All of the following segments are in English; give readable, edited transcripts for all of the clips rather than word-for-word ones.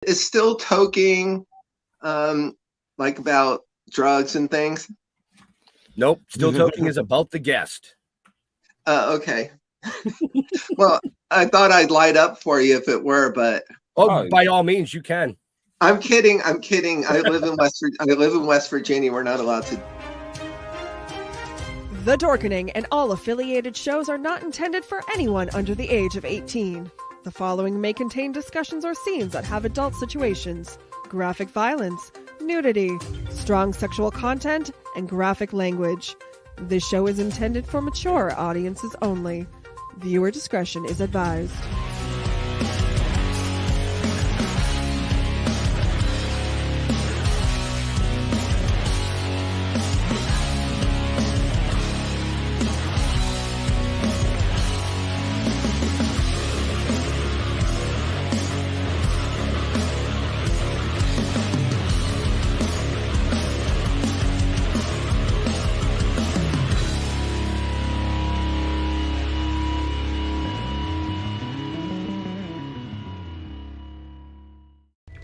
Is Still Toking like about drugs and things? Nope. Still Toking is about the guest. Okay. Well, I thought I'd light up for you if it were, but by all means, you can. I'm kidding. I live in West Virginia. We're not allowed to. The Dorkening and all affiliated shows are not intended for anyone under the age of 18. The following may contain discussions or scenes that have adult situations, graphic violence, nudity, strong sexual content, and graphic language. This show is intended for mature audiences only. Viewer discretion is advised.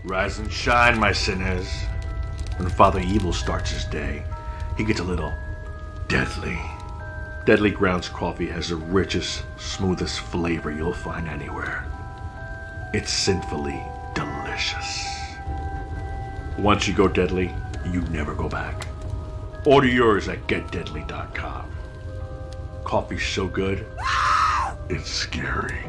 Rise and shine, my sinners. When Father Evil starts his day, he gets a little deadly. Deadly Grounds coffee has the richest, smoothest flavor you'll find anywhere. It's sinfully delicious. Once you go deadly, you never go back. Order yours at getdeadly.com. Coffee's so good, it's scary.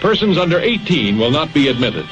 Persons under 18 will not be admitted.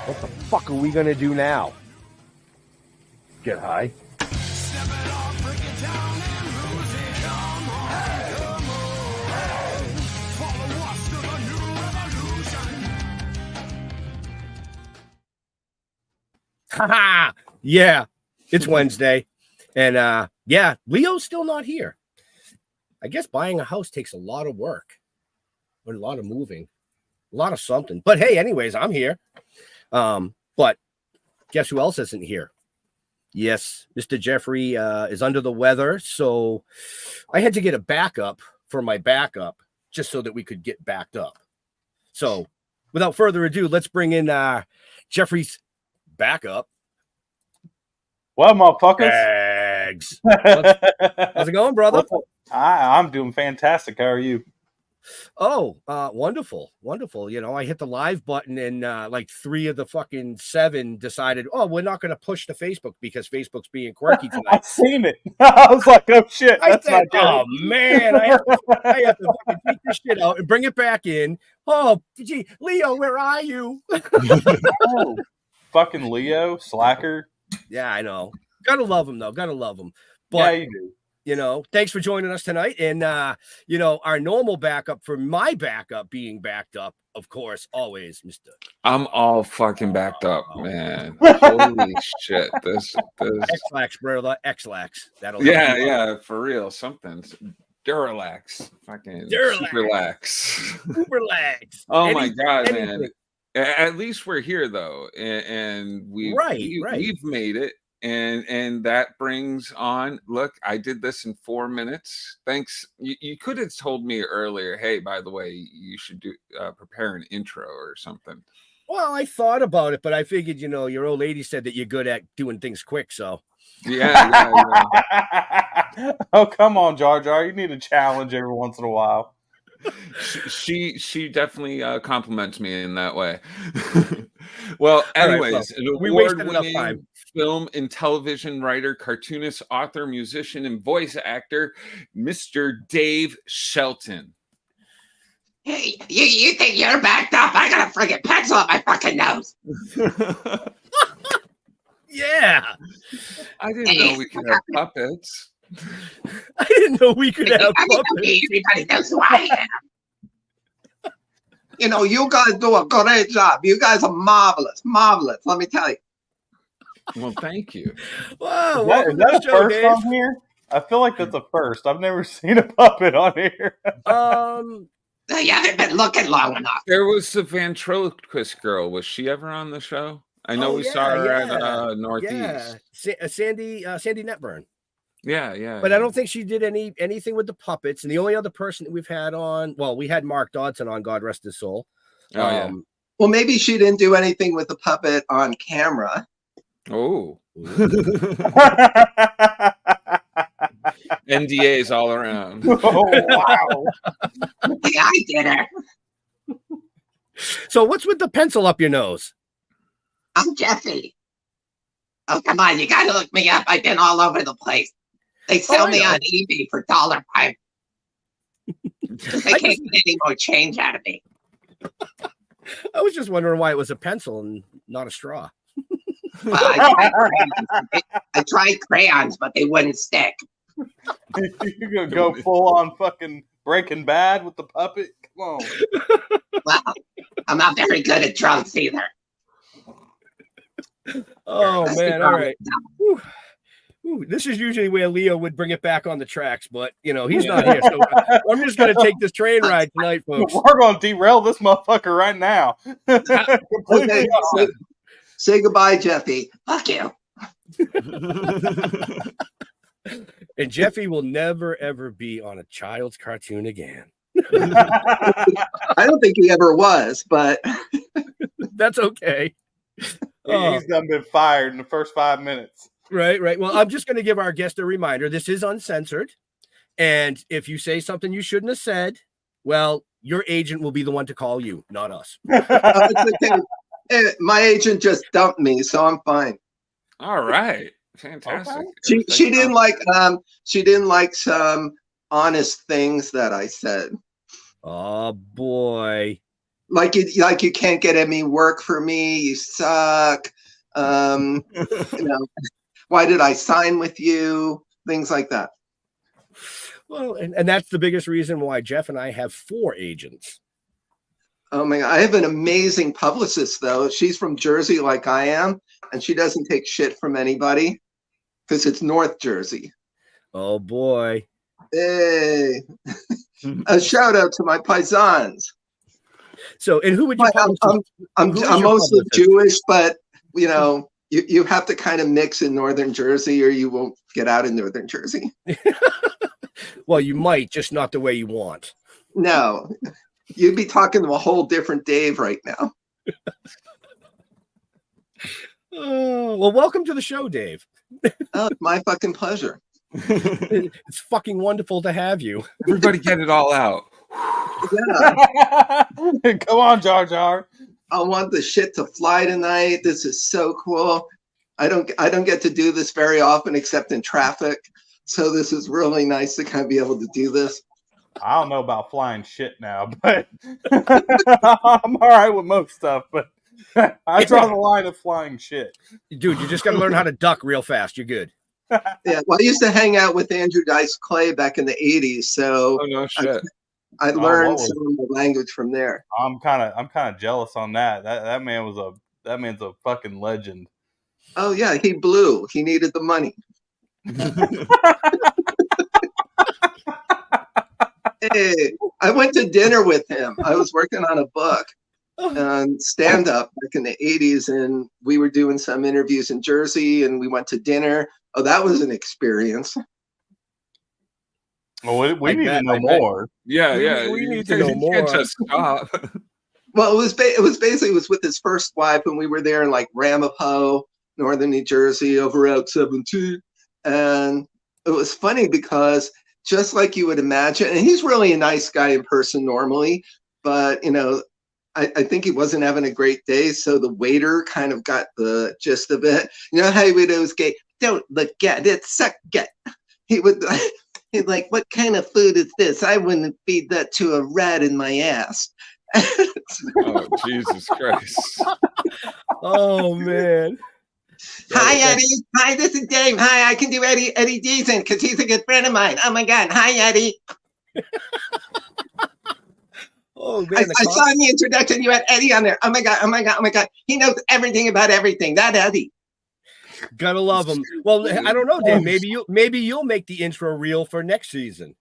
What the fuck are we gonna do now? Get high? Haha! Yeah, it's Wednesday. And yeah, Leo's still not here. I guess buying a house takes a lot of work. A lot of moving. A lot of something. But hey, anyways, I'm here. But guess who else isn't here? Yes, Mr. Jeffrey is under the weather, so I had to get a backup for my backup just so that we could get backed up. So without further ado, let's bring in Jeffrey's backup. What, motherfuckers? Bags. How's it going, brother? I'm doing fantastic. How are you? Wonderful. Wonderful. You know, I hit the live button and like 3 of the fucking 7 decided, oh, we're not going to push to Facebook because Facebook's being quirky tonight. I've seen it. I was like, oh shit, that's not good. Oh man, I have to fucking take this shit out and bring it back in. Oh, gee, Leo, where are you? Oh, fucking Leo, slacker. Yeah, I know. Gotta love him though. Gotta love him. But Yeah, you do. you know, thanks for joining us tonight. And you know, our normal backup for my backup being backed up, of course, always, Mr. I'm all fucking backed up, man. Holy shit. This X-Lax, brother. X-Lax. That'll yeah, for real. Something. Duralax. Fucking Superlax. Superlax. Oh my god, man. At least we're here though. And we've made it. And that brings on, look, I did this in 4 minutes. Thanks. You could have told me earlier, hey, by the way, you should prepare an intro or something. Well, I thought about it, but I figured, you know, your old lady said that you're good at doing things quick. So yeah. Oh, come on, Jar Jar. You need a challenge every once in a while. She definitely compliments me in that way. Well, anyways, right, well, we wasted enough time. Film and television writer, cartoonist, author, musician, and voice actor, Mr. Dave Shelton. Hey, you think you're backed up? I got a friggin' pencil up my fucking nose. Yeah. I didn't know we could have puppets. I didn't know we could have puppets. Everybody knows who I am. You know, you guys do a great job. You guys are marvelous. Marvelous, let me tell you. Well, thank you. Wow, Is that a first on here? I feel like that's a first. I've never seen a puppet on here. You haven't been looking long enough. There was the ventriloquist girl. Was she ever on the show? I know saw her at Northeast. Yeah. Sandy Netburn. Yeah. But I don't think she did anything with the puppets. And the only other person that we've had on, well, we had Mark Dodson on, God rest his soul. Yeah. Well, maybe she didn't do anything with the puppet on camera. Oh. NDAs all around. Oh, wow. Yeah, I did her. So what's with the pencil up your nose? I'm Jeffy. Oh, come on. You got to look me up. I've been all over the place. They sell me on eBay for $1. They can't get any more change out of me. I was just wondering why it was a pencil and not a straw. Well, I tried crayons, but they wouldn't stick. You're going to go full on fucking Breaking Bad with the puppet? Come on. Well, I'm not very good at drunks either. Oh, man. All right. Ooh, this is usually where Leo would bring it back on the tracks, but, you know, he's not here. So I'm just going to take this train ride tonight, folks. We're going to derail this motherfucker right now. Okay, say goodbye, Jeffy. Fuck you. And Jeffy will never, ever be on a child's cartoon again. I don't think he ever was, but that's okay. He's done been fired in the first 5 minutes. Right. Well, I'm just going to give our guest a reminder. This is uncensored. And if you say something you shouldn't have said, well, your agent will be the one to call you, not us. It's okay. My agent just dumped me, so I'm fine. All right. Fantastic. Okay. She didn't like some honest things that I said. Oh boy. Like you can't get any work for me, you suck. You know, why did I sign with you? Things like that. Well, and that's the biggest reason why Jeff and I have 4 agents. Oh my God. I have an amazing publicist though. She's from Jersey like I am, and she doesn't take shit from anybody because it's North Jersey. Oh boy. Hey. A shout out to my paisans. So, and who would you I'm mostly Jewish, but you know, you have to kind of mix in Northern Jersey or you won't get out in Northern Jersey. Well, you might, just not the way you want. No, you'd be talking to a whole different Dave right now. Oh, well, welcome to the show, Dave. Oh, my fucking pleasure. It's fucking wonderful to have you. Everybody get it all out. Come on, Jar Jar. I want the shit to fly tonight. This is so cool. I don't get to do this very often except in traffic. So this is really nice to kind of be able to do this. I don't know about flying shit now, but I'm all right with most stuff. But I draw the line of flying shit. Dude, you just got to learn how to duck real fast. You're good. Yeah, well, I used to hang out with Andrew Dice Clay back in the 80s. So no shit. I learned some of the language from there. I'm kind of jealous on that. That man's a fucking legend. Oh yeah, he blew. He needed the money. Hey, I went to dinner with him. I was working on a book on stand-up back in the 80s, and we were doing some interviews in Jersey, and we went to dinner. Oh, that was an experience. Well, we need to know more. Yeah. We need to know more. Just stop. Well, it was with his first wife, and we were there in like Ramapo, northern New Jersey, over Route 17. And it was funny because just like you would imagine, and he's really a nice guy in person normally, but I think he wasn't having a great day. So the waiter kind of got the gist of it. You know how he would always go, "Don't look at it, suck it." He would he'd like, "What kind of food is this? I wouldn't feed that to a rat in my ass." Oh, Jesus Christ. Oh, man. Hi, Eddie. Hi, this is Dave. Hi, I can do Eddie Deason because he's a good friend of mine. Oh, my God. Hi, Eddie. Oh, man. I saw in the introduction you had Eddie on there. Oh, my God. He knows everything about everything. That Eddie. Gotta love him. Well, I don't know, Dave. Maybe you'll make the intro reel for next season.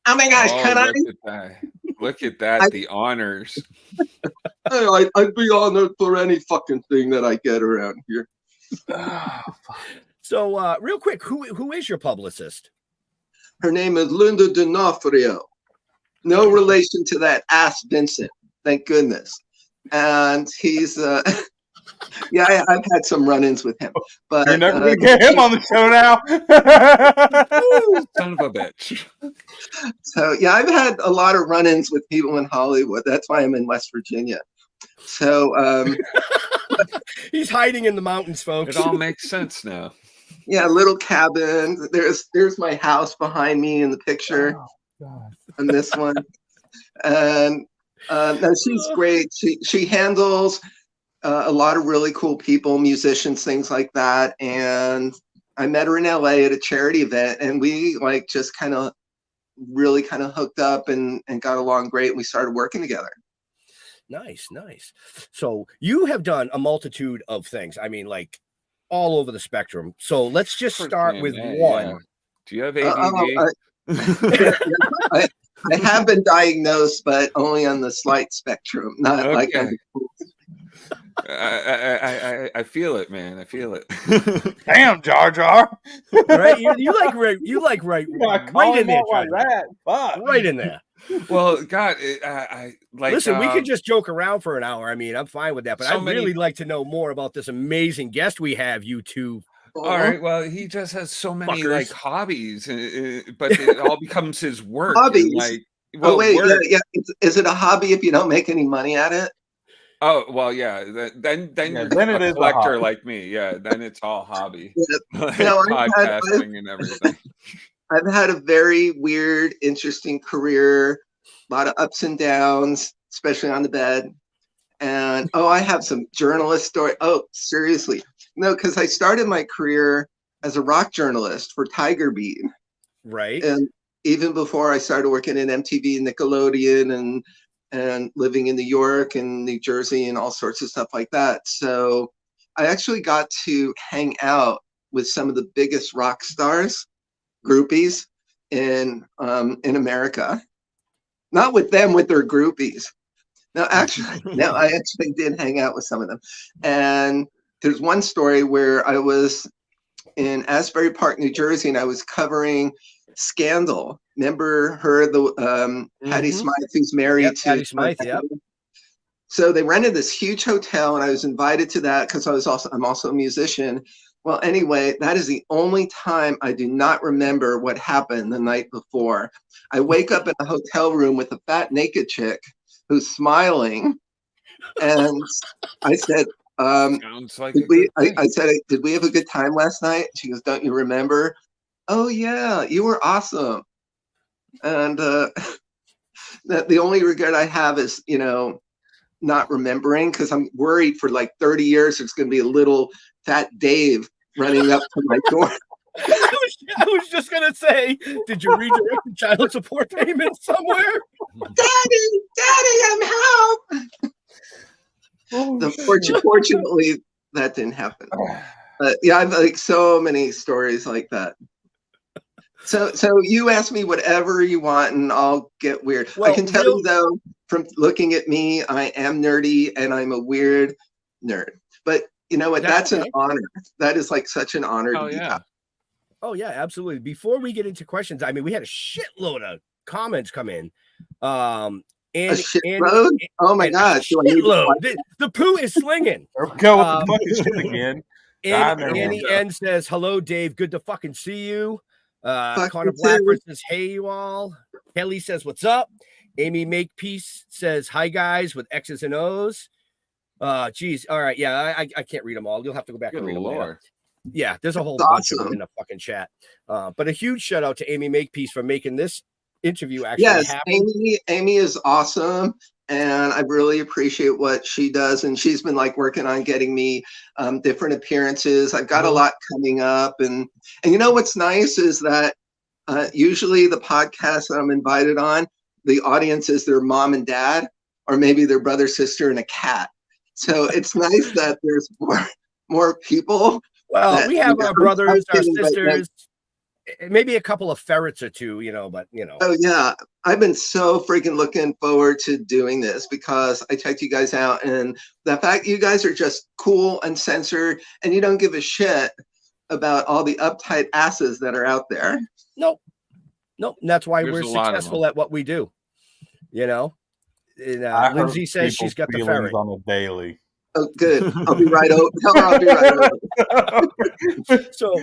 Oh, my gosh. Can I? Look at that. The honors. Hey, I'd be honored for any fucking thing that I get around here. So, real quick, who is your publicist? Her name is Linda D'Onofrio. No relation to that ass Vincent, thank goodness. And he's, yeah, I've had some run-ins with him. But you're never gonna get him on the show now. Son of a bitch. So yeah, I've had a lot of run-ins with people in Hollywood. That's why I'm in West Virginia. So he's hiding in the mountains, folks. It all makes sense now. Yeah, little cabin. There's my house behind me in the picture. Oh, God. On this one. And no, she's great. She handles a lot of really cool people, musicians, things like that. And I met her in LA at a charity event, and we like just really hooked up and got along great. And we started working together. Nice. So you have done a multitude of things. I mean, like all over the spectrum. So let's just start with one. Yeah. Do you have ADD? I have been diagnosed, but only on the slight spectrum, not okay. like I feel it, man. I feel it. Damn, Jar Jar. Right? You like right in there, like that. Fuck. Right in there. Well, God, I like. Listen, we can just joke around for an hour. I mean, I'm fine with that, but I'd really like to know more about this amazing guest we have. You two. All right. Well, he just has so many like hobbies, but it all becomes his work. Hobbies. And, like, well, wait, work. yeah. Is it a hobby if you don't make any money at it? Oh well, yeah. Then you're a collector like me. Yeah. Then it's all hobby. Yeah. Podcasting and everything. I've had a very weird, interesting career. A lot of ups and downs, especially on the bed. And I have some journalist story. Oh, seriously. No, because I started my career as a rock journalist for Tiger Beat. Right. And even before I started working at MTV, Nickelodeon, and living in New York and New Jersey and all sorts of stuff like that. So I actually got to hang out with some of the biggest rock stars, groupies in America. Not with them, with their groupies. No, I actually did hang out with some of them. And there's one story where I was in Asbury Park, New Jersey, and I was covering Scandal. Remember her, the Patty Smythe, who's married to Patty Smythe. Yep. So they rented this huge hotel, and I was invited to that because I'm also a musician. Well, anyway, that is the only time I do not remember what happened the night before. I wake up in a hotel room with a fat naked chick who's smiling, and I said, sounds like I said, did we have a good time last night? She goes, don't you remember? Oh yeah, you were awesome. And the only regret I have is, not remembering, because I'm worried for like 30 years there's going to be a little fat Dave running up to my door. I was just going to say, did you redirect the child support payment somewhere? Daddy, I'm help. Fortunately, that didn't happen. But yeah, I've like so many stories like that. So you ask me whatever you want and I'll get weird. Well, I can tell you though, from looking at me, I am nerdy and I'm a weird nerd. But you know what? That's an honor. That is like such an honor to be out. Oh yeah, absolutely. Before we get into questions, I mean, we had a shitload of comments come in. And a shitload? Oh my God. The poo is slinging. Go with the fucking shit again. Annie N says, hello, Dave. Good to fucking see you. Connor Blackford says, hey, you all. Kelly says, what's up? Amy Makepeace says, hi, guys, with X's and O's. Geez. All right. Yeah, I can't read them all. You'll have to go back and read them later. Yeah, there's a whole bunch of them in the fucking chat. But a huge shout out to Amy Makepeace for making this interview actually happen. Amy is awesome. And I really appreciate what she does. And she's been like working on getting me different appearances. I've got a lot coming up. And you know what's nice is that usually the podcast that I'm invited on, the audience is their mom and dad, or maybe their brother, sister, and a cat. So it's nice that there's more people. Well, we have our brothers, our sisters. Maybe a couple of ferrets or two, but. Oh, yeah. I've been so freaking looking forward to doing this because I checked you guys out and the fact you guys are just cool and censored and you don't give a shit about all the uptight asses that are out there. Nope. And that's why we're successful at what we do. And Lindsay says she's got the ferret on a daily. Oh, good. I'll be right over. Tell her I'll be right over. So.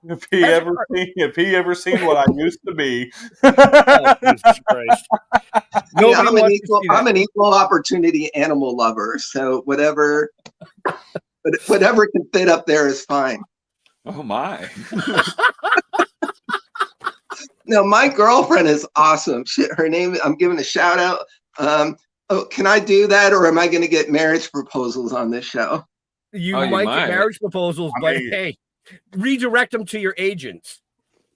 If he ever seen what I used to be. Oh, Jesus Christ. I'm an equal opportunity animal lover. So whatever can fit up there is fine. Oh my. No, my girlfriend is awesome. Her name, I'm giving a shout out. Can I do that? Or am I going to get marriage proposals on this show? You might get marriage proposals, but hey. Redirect them to your agents.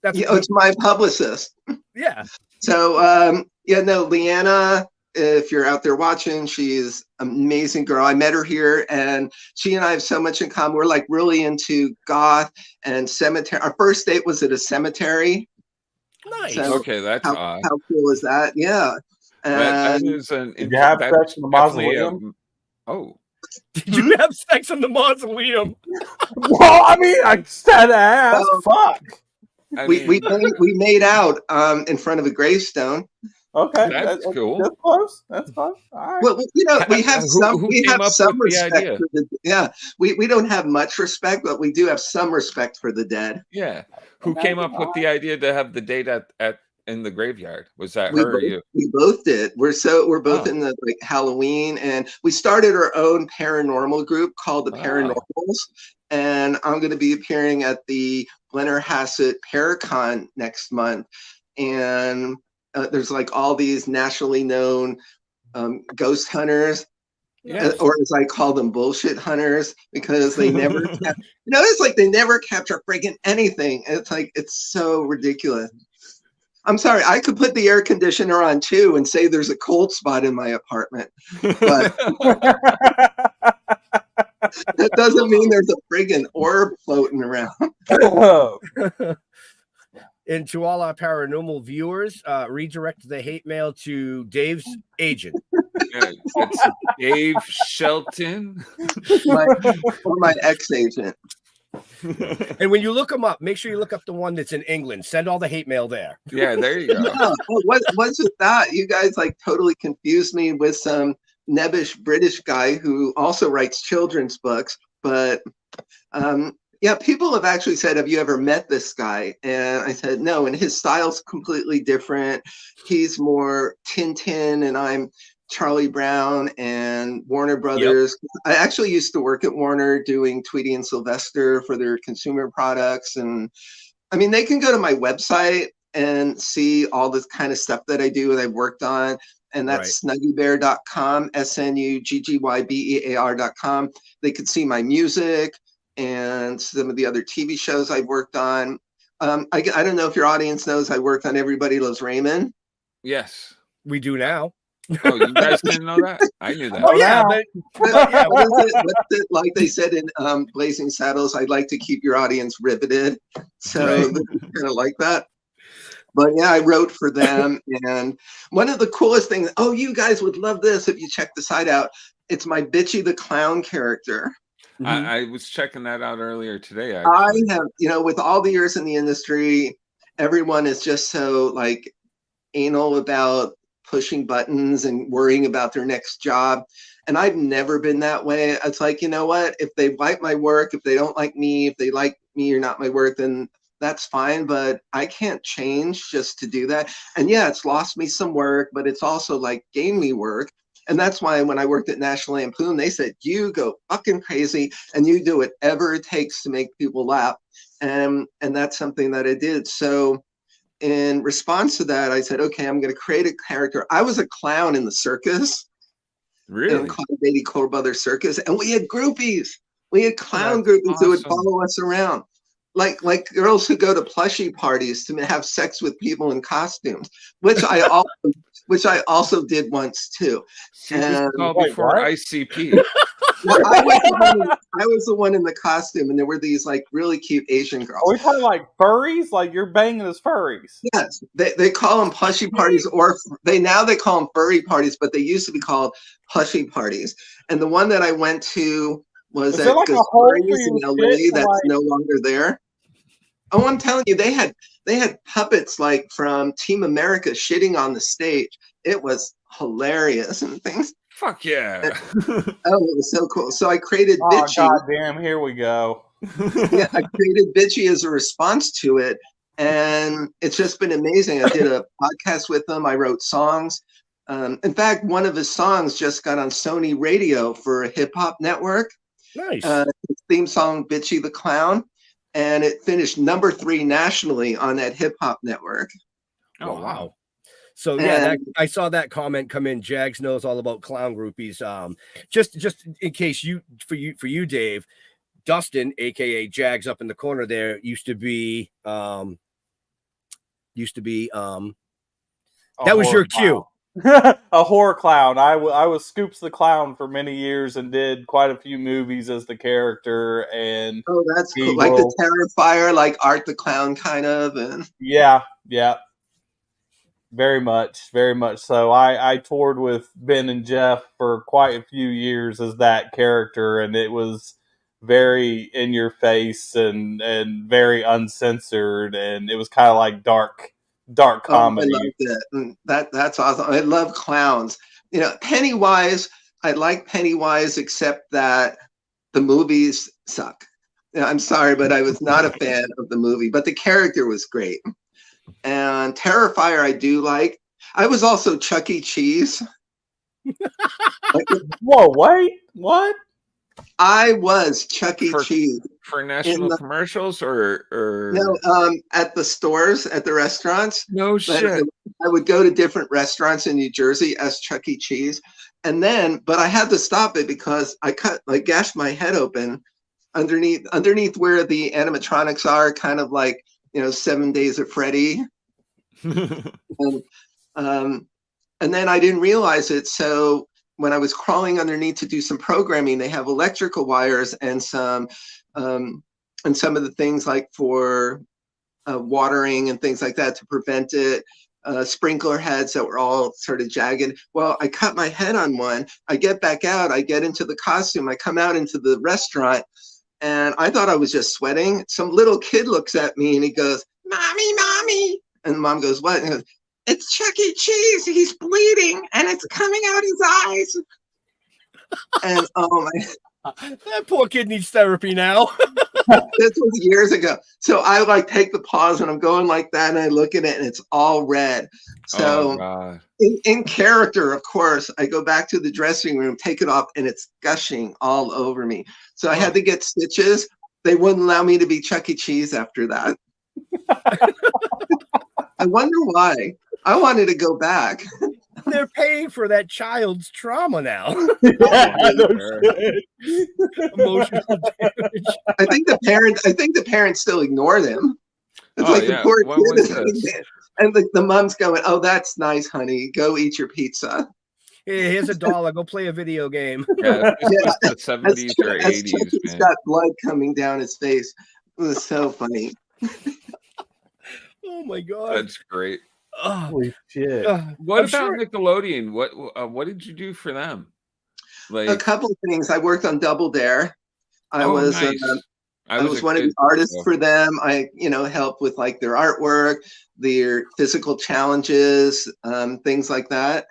It's my publicist. Yeah. So, Leanna, if you're out there watching, she's an amazing girl. I met her here and she and I have so much in common. We're like really into goth and cemetery. Our first date was at a cemetery. Nice. So okay, that's how cool is that? Yeah. That is did you have sex in the mausoleum? Did you have sex in the mausoleum? Well, I mean, I said ass. Fuck. We made out in front of a gravestone. Okay, that's cool. That's close. That's close. All right. Well, we have some respect for the. Yeah, we don't have much respect, but we do have some respect for the dead. Yeah. Who came up with the idea to have the date in the graveyard? Was that her or you? We both did. We're both in the Halloween, and we started our own paranormal group called the Paranormals. And I'm going to be appearing at the Blennerhassett Paracon next month, and there's like all these nationally known ghost hunters. Yes. Or as I call them, bullshit hunters, because they never, it's like they never capture freaking anything. It's like, it's so ridiculous. I'm sorry, I could put the air conditioner on too and say there's a cold spot in my apartment, but that doesn't mean there's a friggin' orb floating around. And to all our paranormal viewers, redirect the hate mail to Dave's agent. That's Dave Shelton. my ex-agent. And when you look them up, make sure you look up the one that's in England. Send all the hate mail there. Yeah, there you go. No, what's with that? You guys like totally confused me with some nebbish British guy who also writes children's books, but Yeah, people have actually said, have you ever met this guy? And I said, no, and his style's completely different. He's more Tintin and I'm Charlie Brown and Warner Brothers. Yep. I actually used to work at Warner doing Tweety and Sylvester for their consumer products. And I mean, they can go to my website and see all this kind of stuff that I do and I've worked on. And that's snuggybear.com, SNUGGYBEAR.com. They could see my music and some of the other TV shows I've worked on. I don't know if your audience knows I worked on Everybody Loves Raymond. Yes. We do now. Oh, you guys didn't know that? I knew that. Oh, yeah. But yeah, what's it? Like they said in Blazing Saddles, I'd like to keep your audience riveted. So kind of like that. But yeah, I wrote for them. And one of the coolest things, oh, you guys would love this if you check the site out. It's my Bitchy the Clown character. I was checking that out earlier today. Actually. I have, with all the years in the industry, everyone is just so like anal about pushing buttons and worrying about their next job. And I've never been that way. It's like, you know what? If they like my work, if they don't like me, if they like me or not my work, then that's fine. But I can't change just to do that. And yeah, it's lost me some work, but it's also like gained me work. And that's why when I worked at National Lampoon, they said, you go fucking crazy and you do whatever it takes to make people laugh. And that's something that I did. So in response to that, I said, okay, I'm going to create a character. I was a clown in the circus. Really? In Beatty Cole Brothers Circus. And we had groupies. We had clown groupies who would follow us around. Like girls who go to plushie parties to have sex with people in costumes, which I also did once too. See, this is all before ICP. I was the one in the costume, and there were these like really cute Asian girls. Are we talking like furries? Like you're banging as furries? Yes, they call them plushie parties, or they call them furry parties, but they used to be called plushie parties. And the one that I went to was at like Furries in LA that's no longer there. Oh, I'm telling you, they had puppets like from Team America shitting on the stage. It was hilarious and things. Fuck yeah. Oh, it was so cool. So I created Bitchy. God damn, here we go. Yeah, I created Bitchy as a response to it. And it's just been amazing. I did a podcast with him. I wrote songs. In fact, one of his songs just got on Sony Radio for a hip hop network. Nice. His theme song, Bitchy the Clown. And it finished number 3 nationally on that hip hop network. Oh, wow. So yeah, I saw that comment come in. Jags knows all about clown groupies. Just in case for you, Dave, Dustin, aka Jags, up in the corner there used to be that was your cue. A horror clown. I was Scoops the Clown for many years and did quite a few movies as the character. And that's cool. Like the Terrifier, like Art the Clown kind of. And yeah. Very much so. I toured with Ben and Jeff for quite a few years as that character, and it was very in your face and very uncensored, and it was kind of like dark comedy. I loved it. And that's awesome. I love clowns. Pennywise, I like Pennywise, except that the movies suck. I'm sorry, but I was not a fan of the movie, but the character was great. And Terrifier, I do like. I was also Chuck E. Cheese. Whoa, wait, what? I was Chuck E. Cheese. For national commercials or no, at the stores, at the restaurants. No shit. I would go to different restaurants in New Jersey as Chuck E. Cheese. And then, but I had to stop it because I gashed my head open underneath where the animatronics are, kind of like, 7 Days of Freddy. And then I didn't realize it. So when I was crawling underneath to do some programming, they have electrical wires and some of the things like for watering and things like that to prevent it. Sprinkler heads that were all sort of jagged. Well, I cut my head on one. I get back out. I get into the costume. I come out into the restaurant. And I thought I was just sweating. Some little kid looks at me and he goes, "Mommy." And mom goes, "What?" And he goes, "It's Chuck E. Cheese. He's bleeding and it's coming out his eyes." And That poor kid needs therapy now. This was years ago. So I like take the pause and I'm going like that and I look at it and it's all red. So in character, of course, I go back to the dressing room, take it off, and it's gushing all over me. So I had to get stitches. They wouldn't allow me to be Chuck E. Cheese after that. I wonder why. I wanted to go back. They're paying for that child's trauma now. Emotional damage. I think the parents still ignore them. It's like the poor kid. And the mom's going, "Oh, that's nice, honey. Go eat your pizza. Hey, here's $1. Go play a video game." Yeah, the 70s or 80s. He's got blood coming down his face. It was so funny. Oh my god, that's great. Holy shit! What about Nickelodeon? What did you do for them? Like a couple of things. I worked on Double Dare. I was one of the artists for them. I helped with like their artwork, their physical challenges, things like that,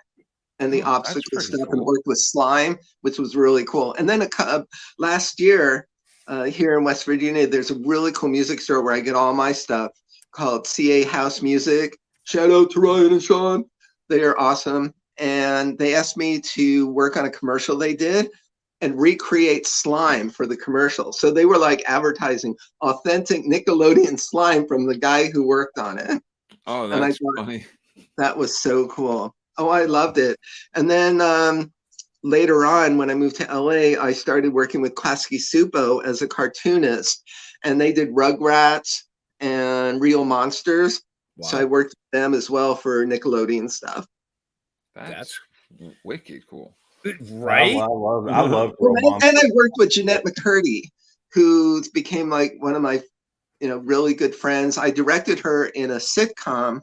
and the obstacle stuff, and worked with slime, which was really cool. And then last year here in West Virginia, there's a really cool music store where I get all my stuff called CA House Music. Shout out to Ryan and Sean. They are awesome. And they asked me to work on a commercial they did and recreate slime for the commercial. So they were like advertising authentic Nickelodeon slime from the guy who worked on it. Oh, that's funny. That was so cool. Oh, I loved it. And then later on, when I moved to LA, I started working with Klasky Supo as a cartoonist. And they did Rugrats and Real Monsters. Wow. So I worked with them as well for Nickelodeon stuff. That's wicked cool. Right? I love and I worked with Jeanette McCurdy, who became like one of my really good friends. I directed her in a sitcom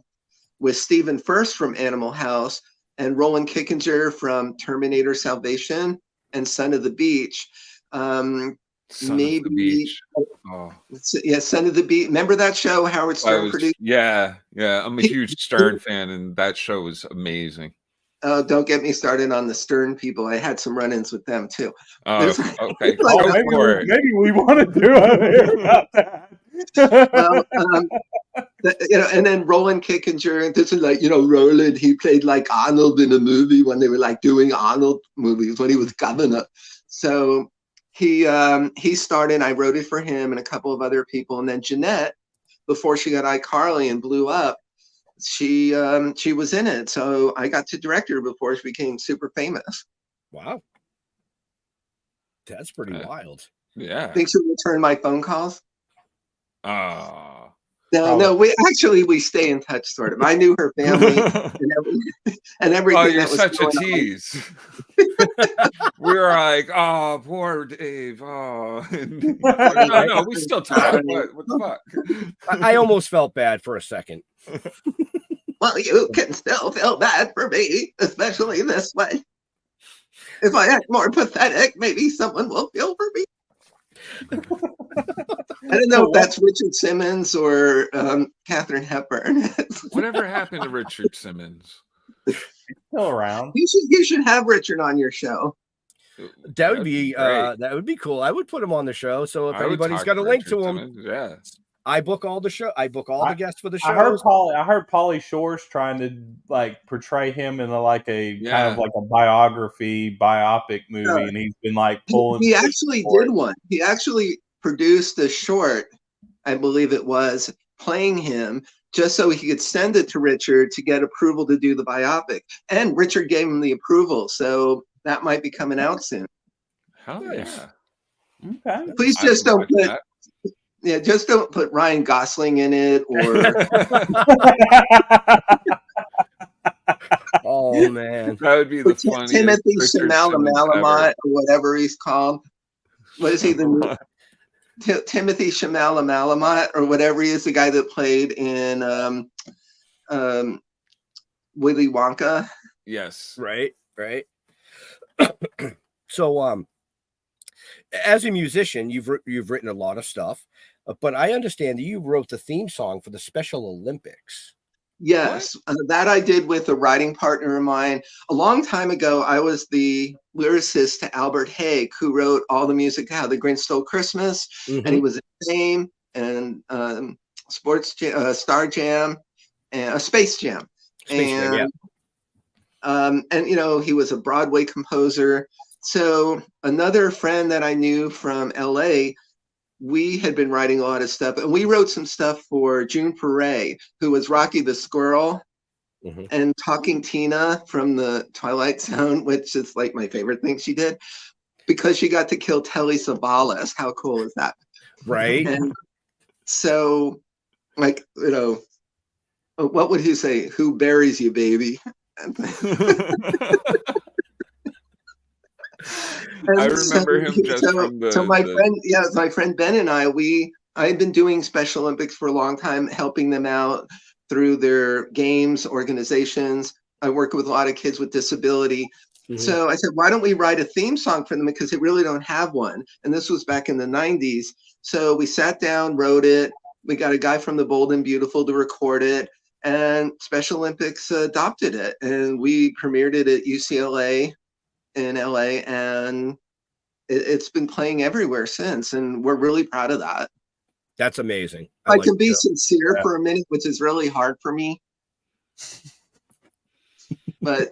with Stephen First from Animal House and Roland Kickinger from Terminator Salvation and Son of the Beach. Son of the Beach. Yeah, Son of the Beach. Remember that show Howard Stern produced? Yeah. I'm a huge Stern fan, and that show was amazing. Oh, don't get me started on the Stern people. I had some run-ins with them too. Okay. Maybe we want to do it about that. Well, and then Roland Kickinger, this is like, Roland, he played like Arnold in a movie when they were like doing Arnold movies when he was governor. So he started, I wrote it for him and a couple of other people. And then Jeanette, before she got iCarly and blew up, she was in it. So I got to direct her before she became super famous. Wow. That's pretty wild. Yeah. Think she'll return my phone calls? No, we stay in touch sort of. I knew her family and everything. Oh, you're such a tease. We were like, oh, poor Dave. Oh, no, we still talk. What the fuck? I almost felt bad for a second. Well, you can still feel bad for me, especially this way. If I act more pathetic, maybe someone will feel for me. I don't know if that's Richard Simmons or Katharine Hepburn. Whatever happened to Richard Simmons? He's still around. You should have Richard on your show. That would be cool. I would put him on the show. So if anybody's got a link to him, yeah. I book all the show. I book all the guests for the show. I heard Pauly Shore's trying to like portray him in kind of like a biopic movie, and he's been like pulling. He actually did one. He actually produced a short, I believe it was, playing him just so he could send it to Richard to get approval to do the biopic. And Richard gave him the approval, so that might be coming out soon. Hell yeah! Okay. Please just don't put. Yeah, just don't put Ryan Gosling in it or. Oh man, that would be the funniest. Timothy Chalamet or whatever he's called. What is he? Timothy Chalamet or whatever he is, the guy that played in Willy Wonka. Yes. Right. So, as a musician, you've written a lot of stuff. But I understand that you wrote the theme song for the Special Olympics. Yes, that I did with a writing partner of mine. A long time ago, I was the lyricist to Albert Hague, who wrote all the music to How the Grinch Stole Christmas, and he was in Fame and Star Jam and Space Jam. And you know, he was a Broadway composer. So another friend that I knew from LA, we had been writing a lot of stuff, and we wrote some stuff for June Foray, who was Rocky the Squirrel, and Talking Tina from the Twilight Zone, which is like my favorite thing she did, because she got to kill Telly Savalas. How cool is that? Right. And so, like, you know, what would he say? Who buries you, baby? I remember him just from the. So my friend Ben and I've been doing Special Olympics for a long time, helping them out through their games, organizations. I work with a lot of kids with disability. So I said, why don't we write a theme song for them? Because they really don't have one. And this was back in the 90s. So we sat down, wrote it. We got a guy from the Bold and Beautiful to record it. And Special Olympics adopted it. And we premiered it at UCLA in LA, and it's been playing everywhere since, and we're really proud of that. That's amazing. I can be sincere for a minute, which is really hard for me, but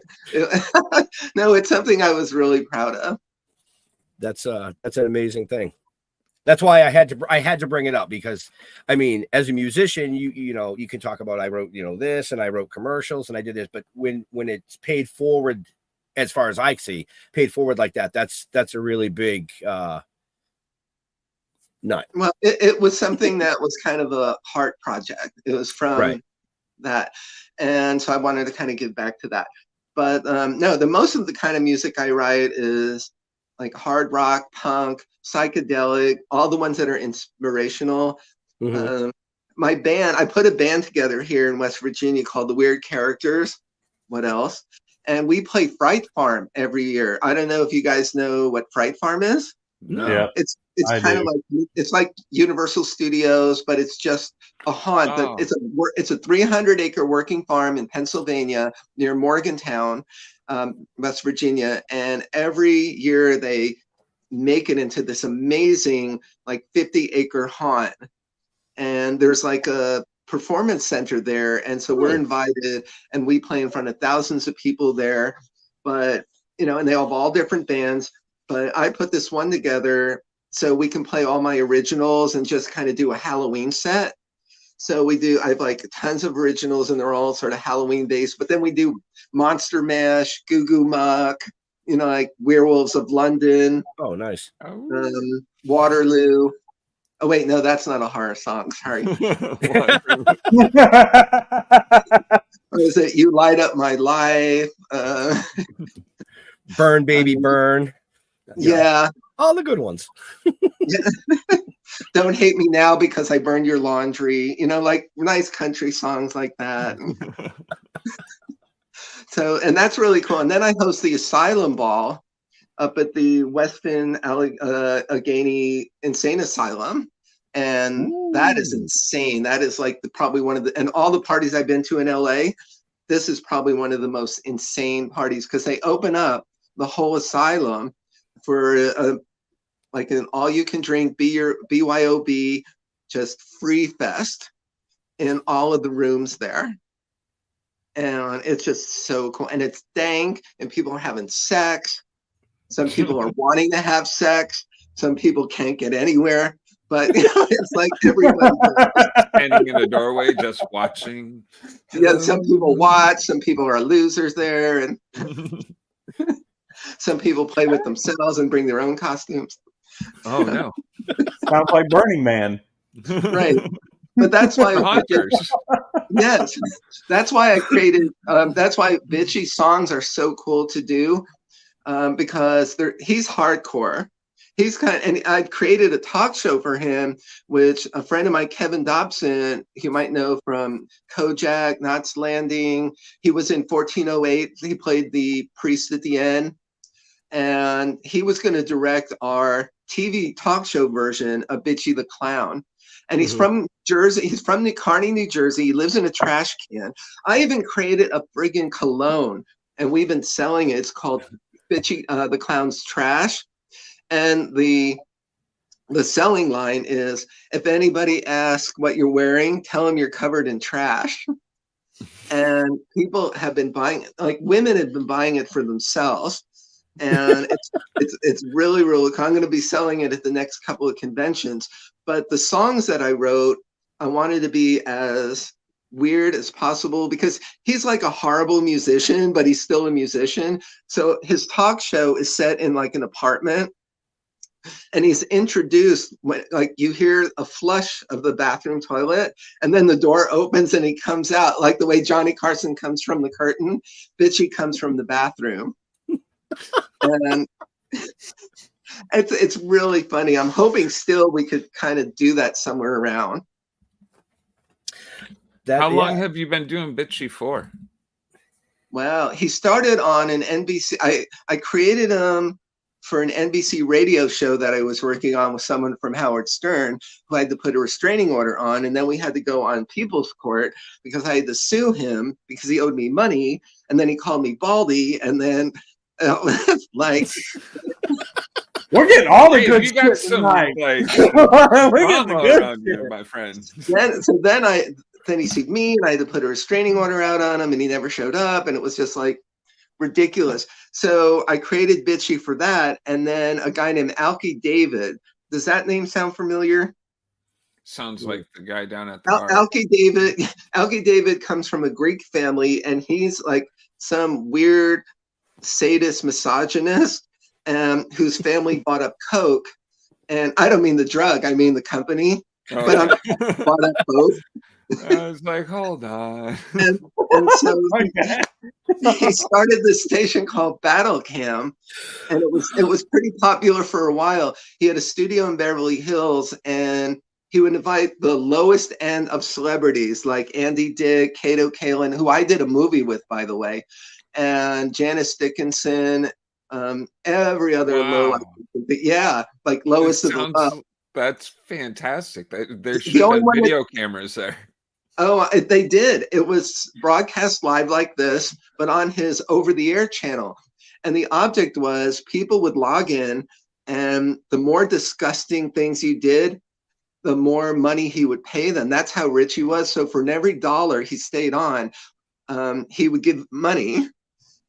no, it's something I was really proud of. That's an amazing thing. That's why I had to bring it up, because I mean, as a musician, you know, you can talk about, I wrote, you know, this, and I wrote commercials, and I did this, but when it's paid forward, as far as I see, paid forward like that, that's a really big nut. Well, it was something that was kind of a heart project. It was from that, and so I wanted to kind of give back to that. But no, the most of the kind of music I write is like hard rock, punk, psychedelic, all the ones that are inspirational. My band, I put a band together here in West Virginia called the Weird Characters. What else? And we play Fright Farm every year. I don't know if you guys know what Fright Farm is. No. Yeah, it's kind of like, it's like Universal Studios, but it's just a haunt. Oh. It's a 300-acre working farm in Pennsylvania near Morgantown, West Virginia. And every year they make it into this amazing like 50-acre haunt. And there's like a performance center there, and so we're invited, and we play in front of thousands of people there. But you know, and they have all different bands, but I put this one together so we can play all my originals and just kind of do a Halloween set. So I have like tons of originals, and they're all sort of Halloween based, but then we do Monster Mash, Goo Goo Muck, you know, like Werewolves of London. Oh, nice. Waterloo. Oh wait, no, that's not a horror song. Sorry. Or is it You Light Up My Life? Burn, Baby, Burn. Yeah. All the good ones. Don't Hate Me Now Because I Burned Your Laundry. You know, like nice country songs like that. So, and that's really cool. And then I host the Asylum Ball up at the Weston Allegheny Insane Asylum. And that is insane. That is like probably one of the, and all the parties I've been to in LA, this is probably one of the most insane parties, because they open up the whole asylum for like an all-you-can-drink BYOB, just free fest in all of the rooms there. And it's just so cool. And it's dank, and people are having sex. Some people are wanting to have sex. Some people can't get anywhere. But you know, it's like everyone standing in the doorway just watching. Yeah, some people watch. Some people are losers there, and some people play with themselves and bring their own costumes. Oh no! Sounds like Burning Man. Right. But that's why hunters. Yes, that's why I created. That's why Bitchy songs are so cool to do, because he's hardcore. He's and I created a talk show for him, which a friend of mine, Kevin Dobson, you might know from Kojak, Knots Landing. He was in 1408. He played the priest at the end, and he was going to direct our TV talk show version of Bitchy the Clown. And he's from Jersey. He's from New Kearny, New Jersey. He lives in a trash can. I even created a friggin' cologne, and we've been selling it. It's called Bitchy the Clown's Trash. And the selling line is, if anybody asks what you're wearing, tell them you're covered in trash. And people have been buying it, like women have been buying it for themselves. And it's really, really cool. I'm going to be selling it at the next couple of conventions. But the songs that I wrote, I wanted to be as weird as possible, because he's like a horrible musician, but he's still a musician. So his talk show is set in like an apartment. And he's introduced when, like, you hear a flush of the bathroom toilet, and then the door opens and he comes out, like the way Johnny Carson comes from the curtain. Bitchy comes from the bathroom. And it's really funny. I'm hoping still we could kind of do that somewhere around. How long have you been doing Bitchy for? Well, he started on an NBC. I created him for an NBC radio show that I was working on with someone from Howard Stern, who I had to put a restraining order on. And then we had to go on People's Court because I had to sue him because he owed me money. And then he called me Baldy. And then like, we're getting all the good you got shit some, tonight. Like, we're getting the good around shit. here, my friend. Then he sued me, and I had to put a restraining order out on him, and he never showed up, and it was just like ridiculous. So I created Bitchy for that, and then a guy named Alki David. Does that name sound familiar? Sounds like the guy down at the bar. Alki David comes from a Greek family, and he's like some weird sadist misogynist whose family bought up Coke. And I don't mean the drug, I mean the company. Oh, but I'm bought up both. I was like, hold on. And so he started this station called Battle Cam, and it was pretty popular for a while. He had a studio in Beverly Hills, and he would invite the lowest end of celebrities like Andy Dick, Kato Kaelin, who I did a movie with, by the way, and Janice Dickinson, every other low, like lowest of the low. That's fantastic. There should have been video cameras there. Oh, they did. It was broadcast live like this, but on his over-the-air channel. And the object was people would log in, and the more disgusting things you did, the more money he would pay them. That's how rich he was. So for every dollar he stayed on, he would give money,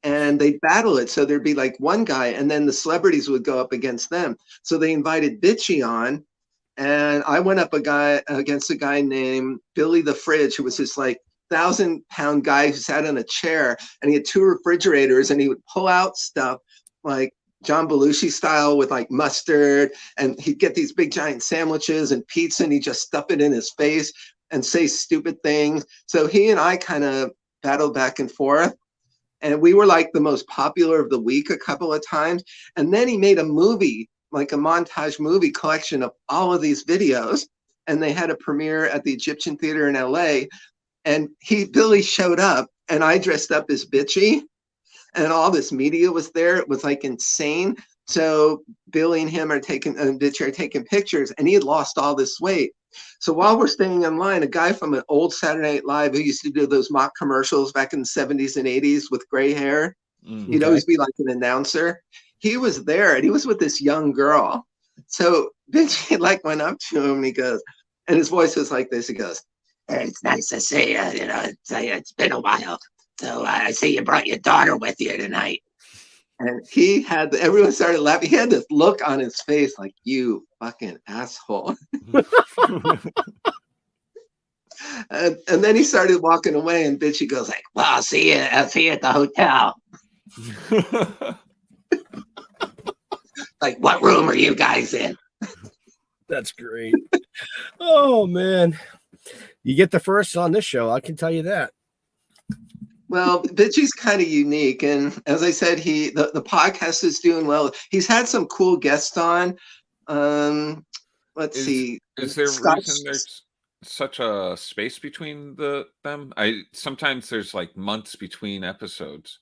and they'd battle it. So there'd be like one guy, and then the celebrities would go up against them. So they invited Bitchy on, and I went up against a guy named Billy the Fridge, who was this like 1,000-pound guy who sat on a chair, and he had 2 refrigerators, and he would pull out stuff like John Belushi style with like mustard, and he'd get these big giant sandwiches and pizza, and he'd just stuff it in his face and say stupid things. So he and I kind of battled back and forth, and we were like the most popular of the week a couple of times. And then he made a movie, like a montage movie collection of all of these videos, and they had a premiere at the Egyptian Theater in LA, and Billy showed up, and I dressed up as Bitchy, and all this media was there. It was like insane. So Billy and him Bitchy are taking pictures, and he had lost all this weight. So while we're staying in line, a guy from an old Saturday Night Live who used to do those mock commercials back in the 70s and 80s with gray hair, he'd always be like an announcer. He was there, and he was with this young girl. So Bitchy like went up to him, and he goes, and his voice was like this. He goes, "Hey, it's nice to see you. You know, it's been a while. So I see you brought your daughter with you tonight." And everyone started laughing. He had this look on his face like, "You fucking asshole." and then he started walking away, and Bitchy goes like, "Well, I'll see you at the hotel." Like, what room are you guys in? That's great. Oh man, you get the first on this show, I can tell you that. Well, Bitchy's kind of unique, and as I said, the podcast is doing well. He's had some cool guests on. Let's see. Is there a reason there's such a space between them? Sometimes there's like months between episodes.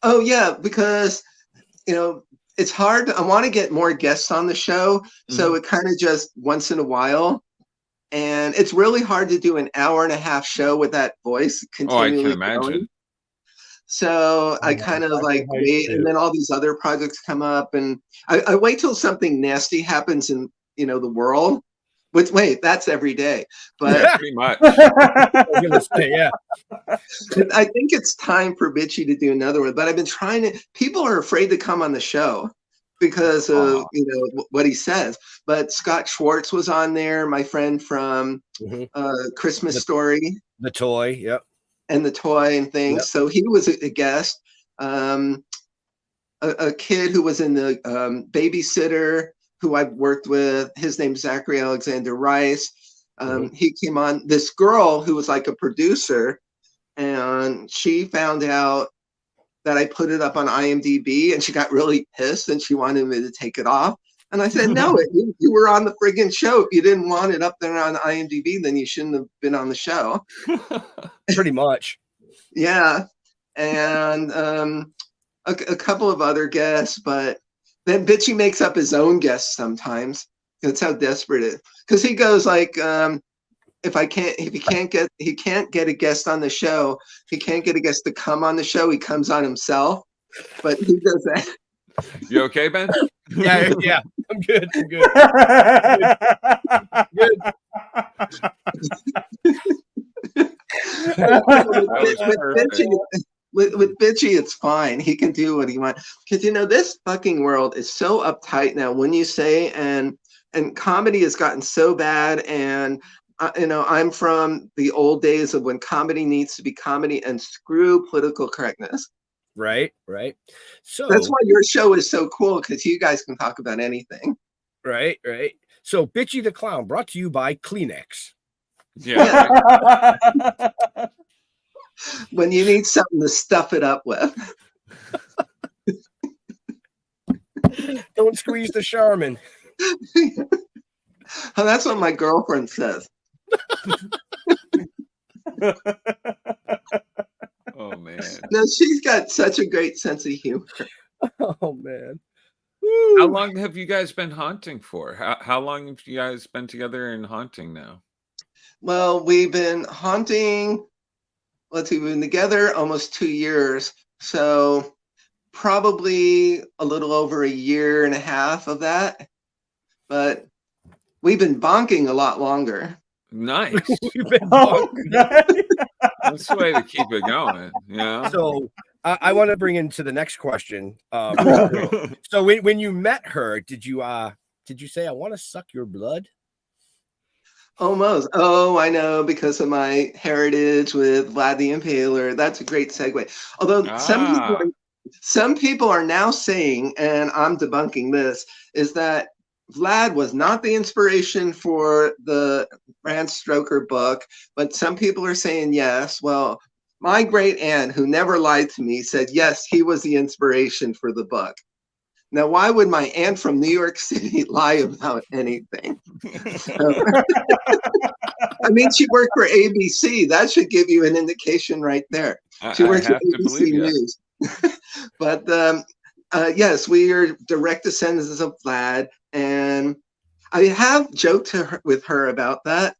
Oh yeah, because it's hard. I want to get more guests on the show, so it kind of just once in a while. And it's really hard to do an hour and a half show with that voice continually. Oh, I can imagine. Going. So I kind of like wait, and then all these other projects come up, and I wait till something nasty happens in the world. Wait, that's every day, but pretty much. Yeah. I think it's time for Bitchy to do another one. But I've been trying to. People are afraid to come on the show because of what he says. But Scott Schwartz was on there, my friend from Christmas Story, the toy, yep, and the toy and things. Yep. So he was a guest. A kid who was in the Babysitter, who I've worked with, his name's Zachary Alexander Rice. He came on. This girl who was like a producer, and she found out that I put it up on IMDb, and she got really pissed, and she wanted me to take it off. And I said, no, you were on the friggin' show. If you didn't want it up there on IMDb, then you shouldn't have been on the show. Pretty much. Yeah. And a couple of other guests, but then Bitchy makes up his own guests sometimes. That's how desperate it is. Because he goes like, if he can't get a guest on the show, he can't get a guest to come on the show, he comes on himself. But he does that. You okay, Ben? Yeah. I'm good. With Bitchy, it's fine. He can do what he wants. Because this fucking world is so uptight now. When you say and comedy has gotten so bad, and I'm from the old days of when comedy needs to be comedy and screw political correctness. Right. So that's why your show is so cool, because you guys can talk about anything. Right. So Bitchy the Clown, brought to you by Kleenex. Yeah. Right. When you need something to stuff it up with. Don't squeeze the Charmin. Oh, that's what my girlfriend says. Oh man. No, she's got such a great sense of humor. Oh man. Woo. How long have you guys been haunting for? How long have you guys been together in haunting now? Well, we've been haunting, we've been together almost 2 years. So probably a little over 1.5 years of that. But we've been bonking a lot longer. Nice. We've been bonking. That's the way to keep it going. Yeah. So I want to bring into the next question. So when you met her, did you say, I want to suck your blood? Almost. Oh, I know, because of my heritage with Vlad the Impaler. That's a great segue. Although some people are now saying, and I'm debunking this, is that Vlad was not the inspiration for the Bram Stoker book, but some people are saying yes. Well, my great aunt, who never lied to me, said yes, he was the inspiration for the book. Now, why would my aunt from New York City lie about anything? I mean, she worked for ABC. That should give you an indication right there. She worked for ABC News. But yes, we are direct descendants of Vlad. And I have joked with her about that.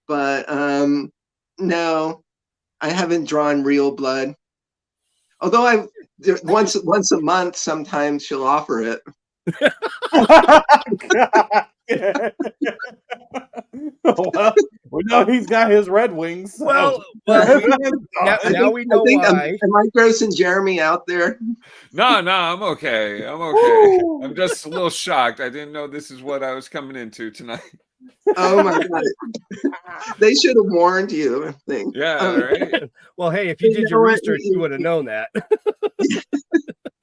But no, I haven't drawn real blood. Although once a month, sometimes she'll offer it. Well, we know he's got his Red Wings. So. Well, now we know why. Am I grossing Jeremy out there? No, I'm okay. I'm just a little shocked. I didn't know this is what I was coming into tonight. Oh my God. They should have warned you, I think. Yeah, right. Well, hey, if you did your research, you would have known that.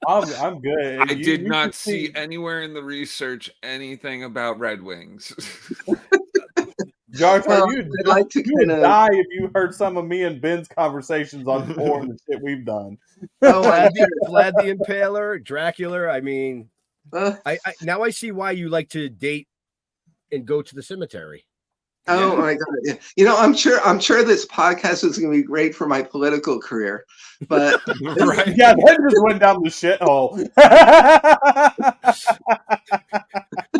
I'm good. I did not see anywhere in the research anything about Red Wings. Josh, you'd die if you heard some of me and Ben's conversations on porn and shit we've done. Vlad the Impaler, Dracula. I mean, I now I see why you like to date and go to the cemetery. Oh my God! Yeah. You know, I'm sure this podcast is going to be great for my political career, but right. Yeah, that just went down the shithole.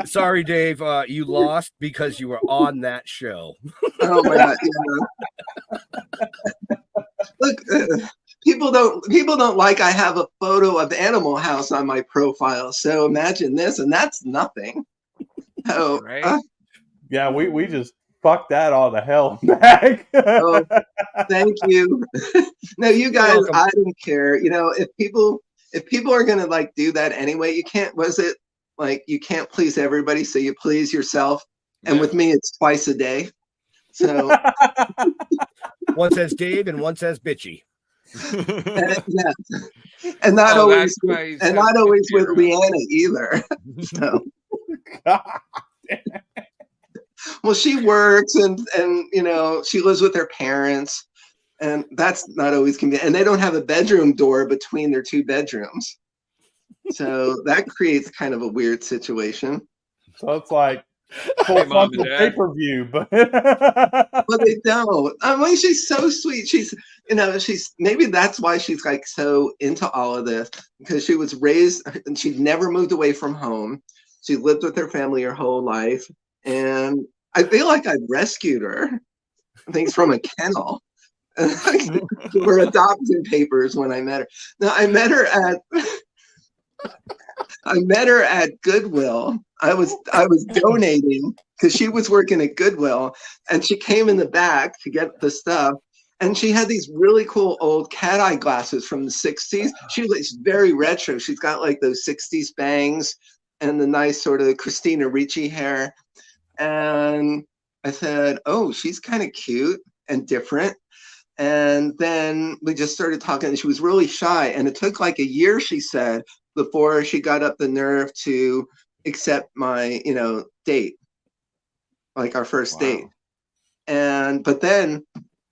Sorry, Dave. You lost because you were on that show. Oh my God! Look, people don't like I have a photo of Animal House on my profile. So imagine this, and that's nothing. Oh, right? Yeah, we just fucked that all the hell back. Oh, thank you. No, you guys, I don't care. If people are gonna like do that anyway, you can't. Was it like you can't please everybody, so you please yourself? And with me, it's twice a day. So one says Dave and one says bitchy. And not always with Leanna either. So. Well, she works and she lives with her parents, and that's not always convenient. And they don't have a bedroom door between their two bedrooms, so that creates kind of a weird situation. So it's like full frontal pay-per-view, but they don't. I mean, she's so sweet. She's maybe that's why she's like so into all of this, because she was raised and she'd never moved away from home. She lived with her family her whole life, and I feel like I rescued her. Things from a kennel. Her adoption papers when I met her. Now I met her at Goodwill. I was donating because she was working at Goodwill, and she came in the back to get the stuff. And she had these really cool old cat eye glasses from the 60s. She looks very retro. She's got like those 60s bangs and the nice sort of Christina Ricci hair. And I said, oh, she's kind of cute and different. And then we just started talking, and she was really shy. And it took like a year, she said, before she got up the nerve to accept my, date, like our first date. But then,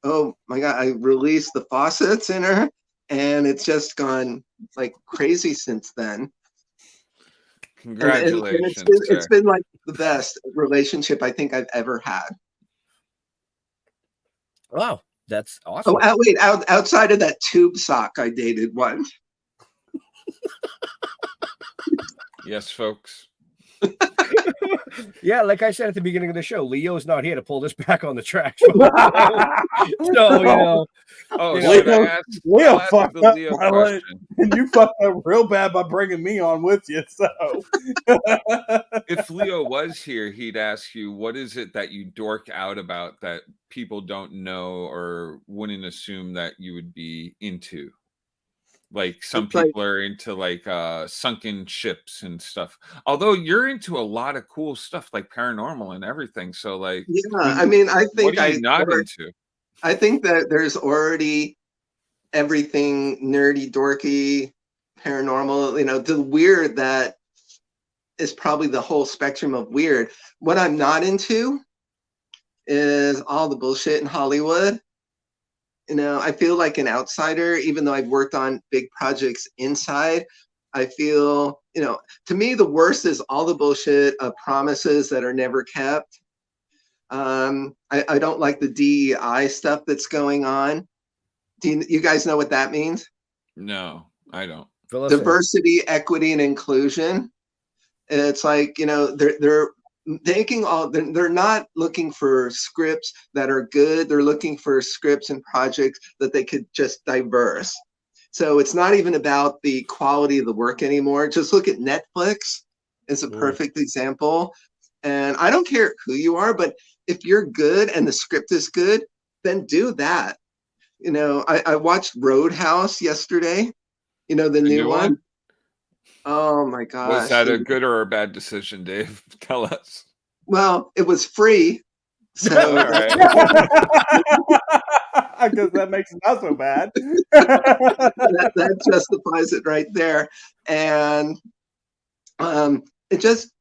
oh my God, I released the faucets in her, and it's just gone like crazy since then. Congratulations. And it's been like the best relationship I think I've ever had. Wow, that's awesome. Oh, outside of that tube sock I dated once. Yes, folks. Yeah, like I said at the beginning of the show, Leo's not here to pull this back on the track. So, Leo fucked up. And you fucked up real bad by bringing me on with you. So, if Leo was here, he'd ask you, what is it that you dork out about that people don't know or wouldn't assume that you would be into? Like some people are into like sunken ships and stuff. Although you're into a lot of cool stuff like paranormal and everything. So like, I mean, I think what are you not into? I think that there's already everything nerdy, dorky, paranormal, the weird that is probably the whole spectrum of weird. What I'm not into is all the bullshit in Hollywood. I feel like an outsider, even though I've worked on big projects inside. I feel, to me, the worst is all the bullshit of promises that are never kept. I don't like the DEI stuff that's going on. Do you guys know what that means? No, I don't. Diversity, equity, and inclusion. It's like, they're they're not looking for scripts that are good. They're looking for scripts and projects that they could just diverse. So it's not even about the quality of the work anymore. Just look at Netflix as a perfect example. And I don't care who you are, but if you're good and the script is good, then do that. I watched Roadhouse yesterday, the new one. Oh my gosh. Was that a good or a bad decision, Dave? Tell us. Well, it was free. So I guess that makes it not so bad. that justifies it right there. And it just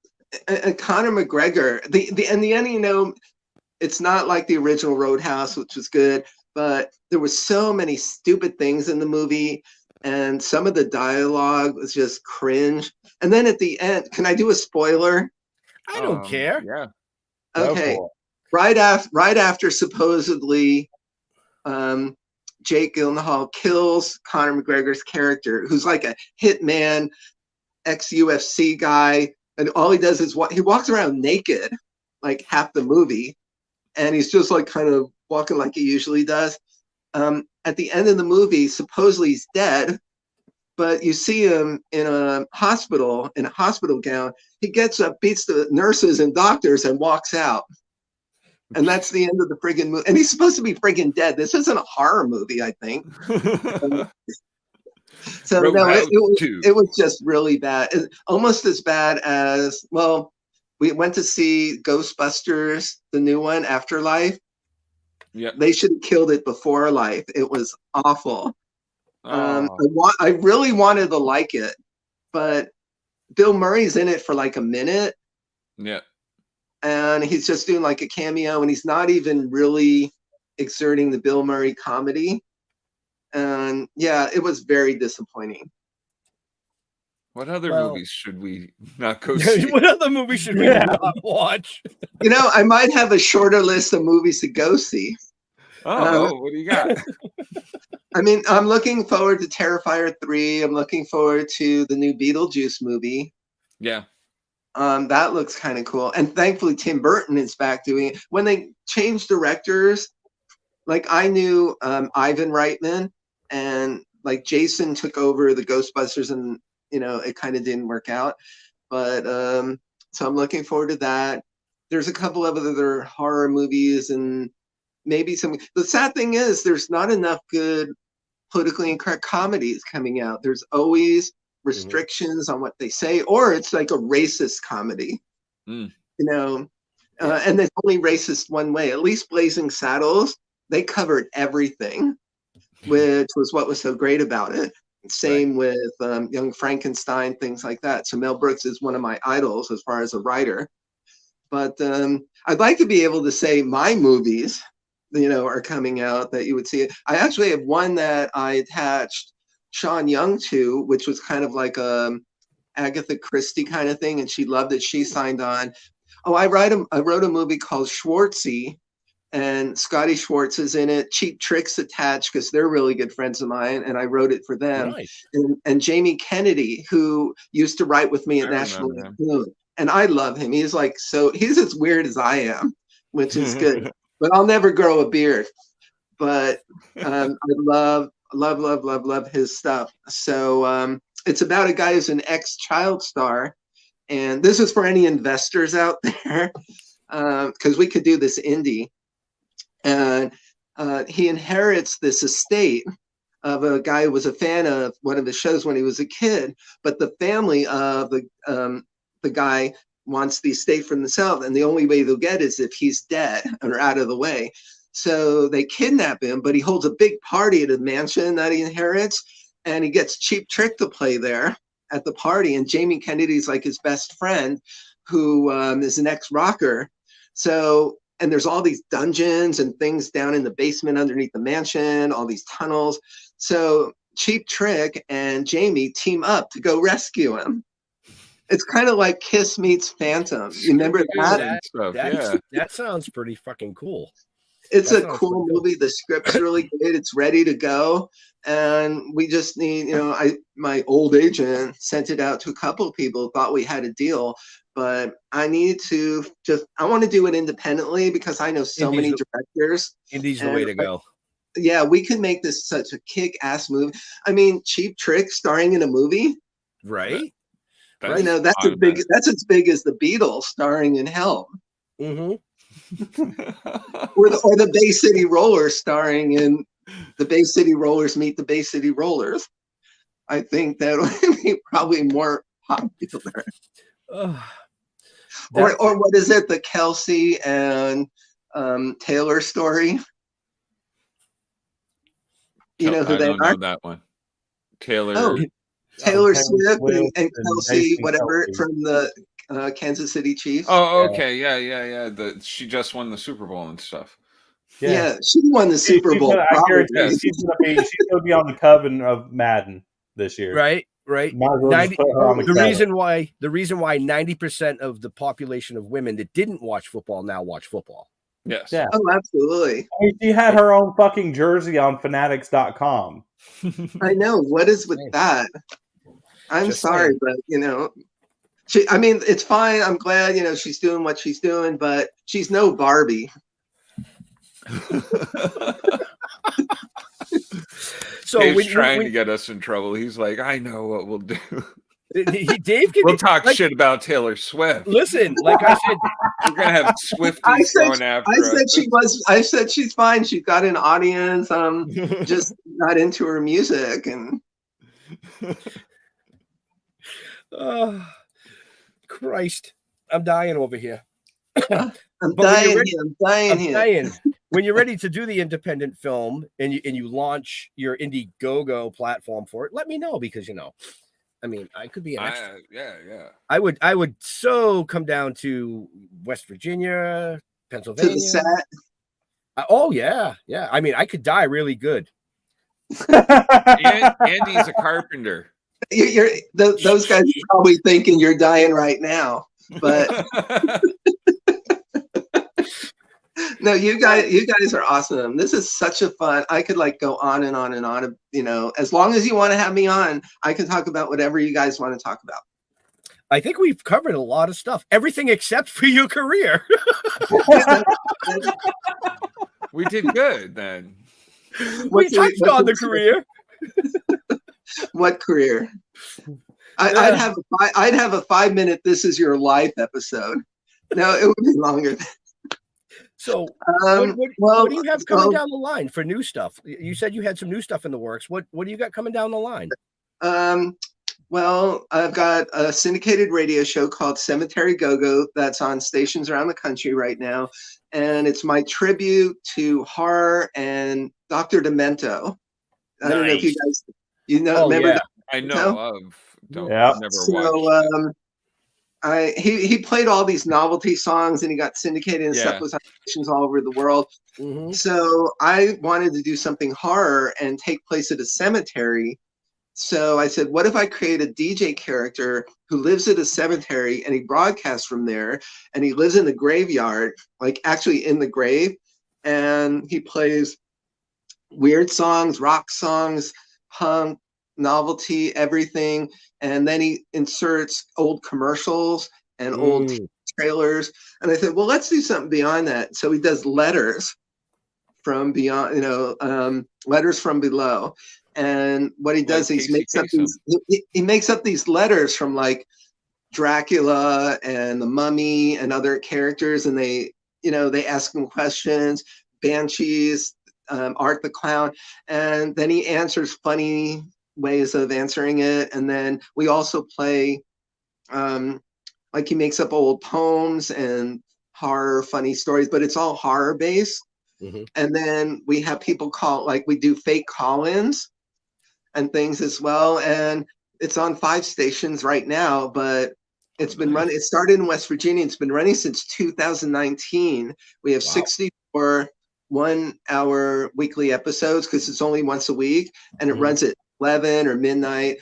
Conor McGregor, in the end, it's not like the original Roadhouse, which was good, but there were so many stupid things in the movie. And some of the dialogue was just cringe. And then at the end, can I do a spoiler? I don't care. Yeah. Okay. Right after supposedly Jake Gyllenhaal kills Conor McGregor's character, who's like a hitman, ex-UFC guy, And all he does is he walks around naked, like half the movie, and he's just like kind of walking like he usually does. At the end of the movie, supposedly he's dead, but you see him in a hospital gown. He gets up, beats the nurses and doctors, and walks out. And that's the end of the friggin' movie. And he's supposed to be friggin' dead. This isn't a horror movie, I think. So no, it was just really bad. Almost as bad as, well, we went to see Ghostbusters, the new one, Afterlife. Yeah, they should have killed it before Life. It was awful. I really wanted to like it, but Bill Murray's in it for like a minute. Yeah, and he's just doing like a cameo, and he's not even really exerting the Bill Murray comedy. And yeah, it was very disappointing. What other movies should we not go see? What other movies should we not watch? I might have a shorter list of movies to go see. What do you got? I mean, I'm looking forward to Terrifier 3. I'm looking forward to the new Beetlejuice movie. Yeah. That looks kind of cool. And thankfully, Tim Burton is back doing it. When they changed directors, like I knew Ivan Reitman, and like Jason took over the Ghostbusters, and it kind of didn't work out. But so I'm looking forward to that. There's a couple of other horror movies, and maybe some. The sad thing is there's not enough good politically incorrect comedies coming out. There's always restrictions on what they say, or it's like a racist comedy. And it's only racist one way. At least Blazing Saddles, they covered everything, which was what was so great about it. Same with Young Frankenstein, things like that. So Mel Brooks is one of my idols as far as a writer. But I'd like to be able to say my movies, are coming out that you would see it. I actually have one that I attached Sean Young to, which was kind of like a Agatha Christie kind of thing, and she loved it. She signed on. I wrote a movie called Schwartzy, and Scotty Schwartz is in it. Cheap Trick's attached because they're really good friends of mine, and I wrote it for them. Nice. And Jamie Kennedy, who used to write with me at National Lampoon, and I love him. He's he's as weird as I am, which is good. But I'll never grow a beard. But I love his stuff. So it's about a guy who's an ex-child star, and this is for any investors out there, because we could do this indie. And he inherits this estate of a guy who was a fan of one of his shows when he was a kid, but the family of the guy wants the estate for themselves, and the only way they'll get is if he's dead or out of the way. So they kidnap him, but he holds a big party at a mansion that he inherits, and he gets Cheap Trick to play there at the party. And Jamie Kennedy's like his best friend, who is an ex-rocker. So, and there's all these dungeons and things down in the basement underneath the mansion, all these tunnels. So Cheap Trick and Jamie team up to go rescue him. It's kind of like Kiss meets Phantom. You remember that? That sounds pretty fucking cool. It's a cool movie. The script's really good. It's ready to go. And we just need, my old agent sent it out to a couple of people, thought we had a deal. But I need to I want to do it independently because I know so many directors. Indie's the way to go. Yeah, we could make this such a kick-ass movie. I mean, Cheap Trick starring in a movie. Right. That's as big as the Beatles starring in Helm. Mm-hmm. or the Bay City Rollers starring in the Bay City Rollers Meet the Bay City Rollers. I think that would be probably more popular. Or what is it? The Kelsey and Taylor story. You know who they are? I don't know that one. Taylor. Oh, Taylor Swift and Kelsey, whatever, from the Kansas City Chiefs. Oh, okay. Yeah. She just won the Super Bowl and stuff. Yeah, she won the Super Bowl. I guarantee she's going to be on the cover of Madden this year. Right. The reason why 90% of the population of women that didn't watch football now watch football. Yes. Yeah. Oh, absolutely. I mean, she had her own fucking jersey on fanatics.com. I know. What is with that? I'm sorry, but I mean, it's fine. I'm glad, she's doing what she's doing, but she's no Barbie. So Dave's trying to get us in trouble. He's like, I know what we'll do. Dave, we'll talk shit about Taylor Swift. Listen, like I said, we're gonna have Swifties going after us. I said she's fine. She's got an audience. Just not into her music and. Oh, Christ, I'm dying over here. I'm dying. When you're ready to do the independent film and you launch your Indiegogo platform for it, let me know because I mean, I could be an extra. Yeah. I would so come down to West Virginia, Pennsylvania. To the set. Oh yeah. I mean, I could die really good. Andy's a carpenter. Those guys are probably thinking you're dying right now, but no, you guys are awesome. This is such a fun. I could go on and on and on. As long as you want to have me on, I can talk about whatever you guys want to talk about. I think we've covered a lot of stuff, everything except for your career. We did good then. We touched on the career. What career? I'd have a 5-minute "This Is Your Life" episode. No, it would be longer. So, what do you have coming down the line for new stuff? You said you had some new stuff in the works. What do you got coming down the line? Well, I've got a syndicated radio show called Cemetery Go-Go that's on stations around the country right now, and it's my tribute to horror and Dr. Demento. I don't know if you guys. Remember? Yeah. I know of. Never watched. He played all these novelty songs and he got syndicated and stuff was on stations all over the world. Mm-hmm. So I wanted to do something horror and take place at a cemetery. So I said, what if I create a DJ character who lives at a cemetery and he broadcasts from there and he lives in the graveyard, actually in the grave, and he plays weird songs, rock songs, punk, novelty, everything, and then he inserts old commercials and old trailers. And I said, well, let's do something beyond that. So he does letters from beyond, letters from below. And what he does is he makes up these letters from Dracula and the Mummy and other characters, and they ask him questions, banshees, Art the Clown, and then he answers funny ways of answering it. And then we also play he makes up old poems and horror funny stories, but it's all horror based. Mm-hmm. And then we have people call, we do fake call-ins and things as well. And it's on 5 stations right now, but it's been running. It started in West Virginia. It's been running since 2019. We have 64 1-hour weekly episodes because it's only once a week, and it runs at 11 or midnight.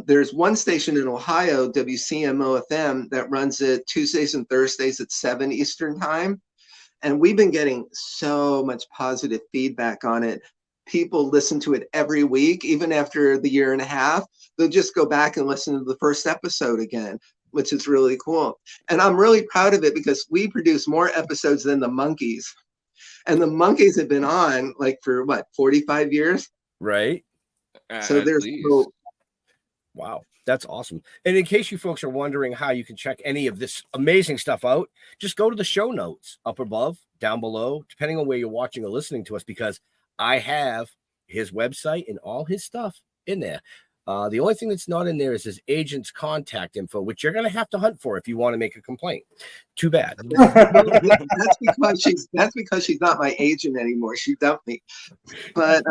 There's one station in Ohio, WCMO-FM, that runs it Tuesdays and Thursdays at 7 Eastern time. And we've been getting so much positive feedback on it. People listen to it every week, even after the year and a half. They'll just go back and listen to the first episode again, which is really cool. And I'm really proud of it because we produce more episodes than the Monkees. And the Monkees have been on for 45 years? Right. So there's wow, that's awesome. And in case you folks are wondering how you can check any of this amazing stuff out, just go to the show notes up above, down below, depending on where you're watching or listening to us, because I have his website and all his stuff in there. The only thing that's not in there is his agent's contact info, which you're going to have to hunt for if you want to make a complaint. Too bad. That's because she's not my agent anymore. She dumped me. But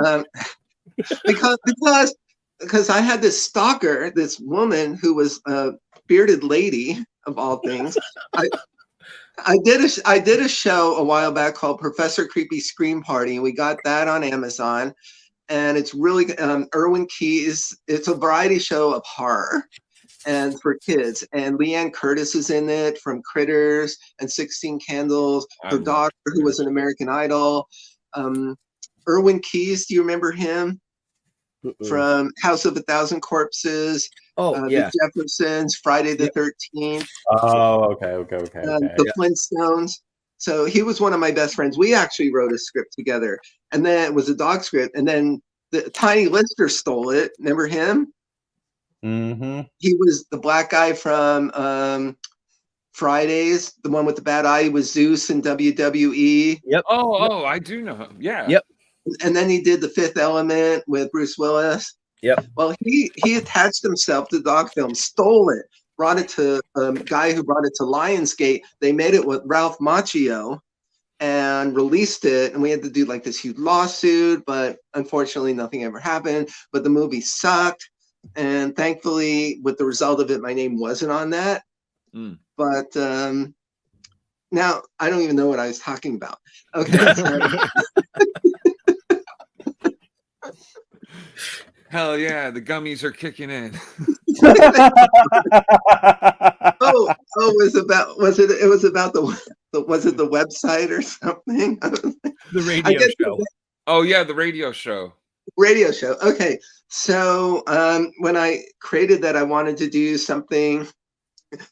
because I had this stalker, this woman who was a bearded lady of all things. I did a show a while back called Professor Creepy Scream Party, and we got that on Amazon. And it's really Erwin Keyes. It's a variety show of horror and for kids. And Leanne Curtis is in it from Critters and 16 Candles. Her daughter, who was an American Idol. Erwin Keyes, do you remember him? From House of a Thousand Corpses. Yeah. The Jeffersons, Friday the 13th. Oh, okay. The Flintstones. So he was one of my best friends. We actually wrote a script together, and then it was a dog script, and then the Tiny Lister stole it. Remember him? Mm-hmm. He was the black guy from Fridays, the one with the bad eye. He was Zeus in WWE. Yep. Oh, I do know him. Yeah. Yep. And then he did The Fifth Element with Bruce Willis. Yep. Well, he attached himself to the dog film, stole it, brought it to a guy who brought it to Lionsgate. They made it with Ralph Macchio and released it. And we had to do like this huge lawsuit, but unfortunately nothing ever happened. But the movie sucked. And thankfully, with the result of it, my name wasn't on that. But now I don't even know what I was talking about. Okay. Hell yeah, the gummies are kicking in. It was about the website or something? The radio show. Oh yeah, the radio show. Radio show. Okay. So when I created that, I wanted to do something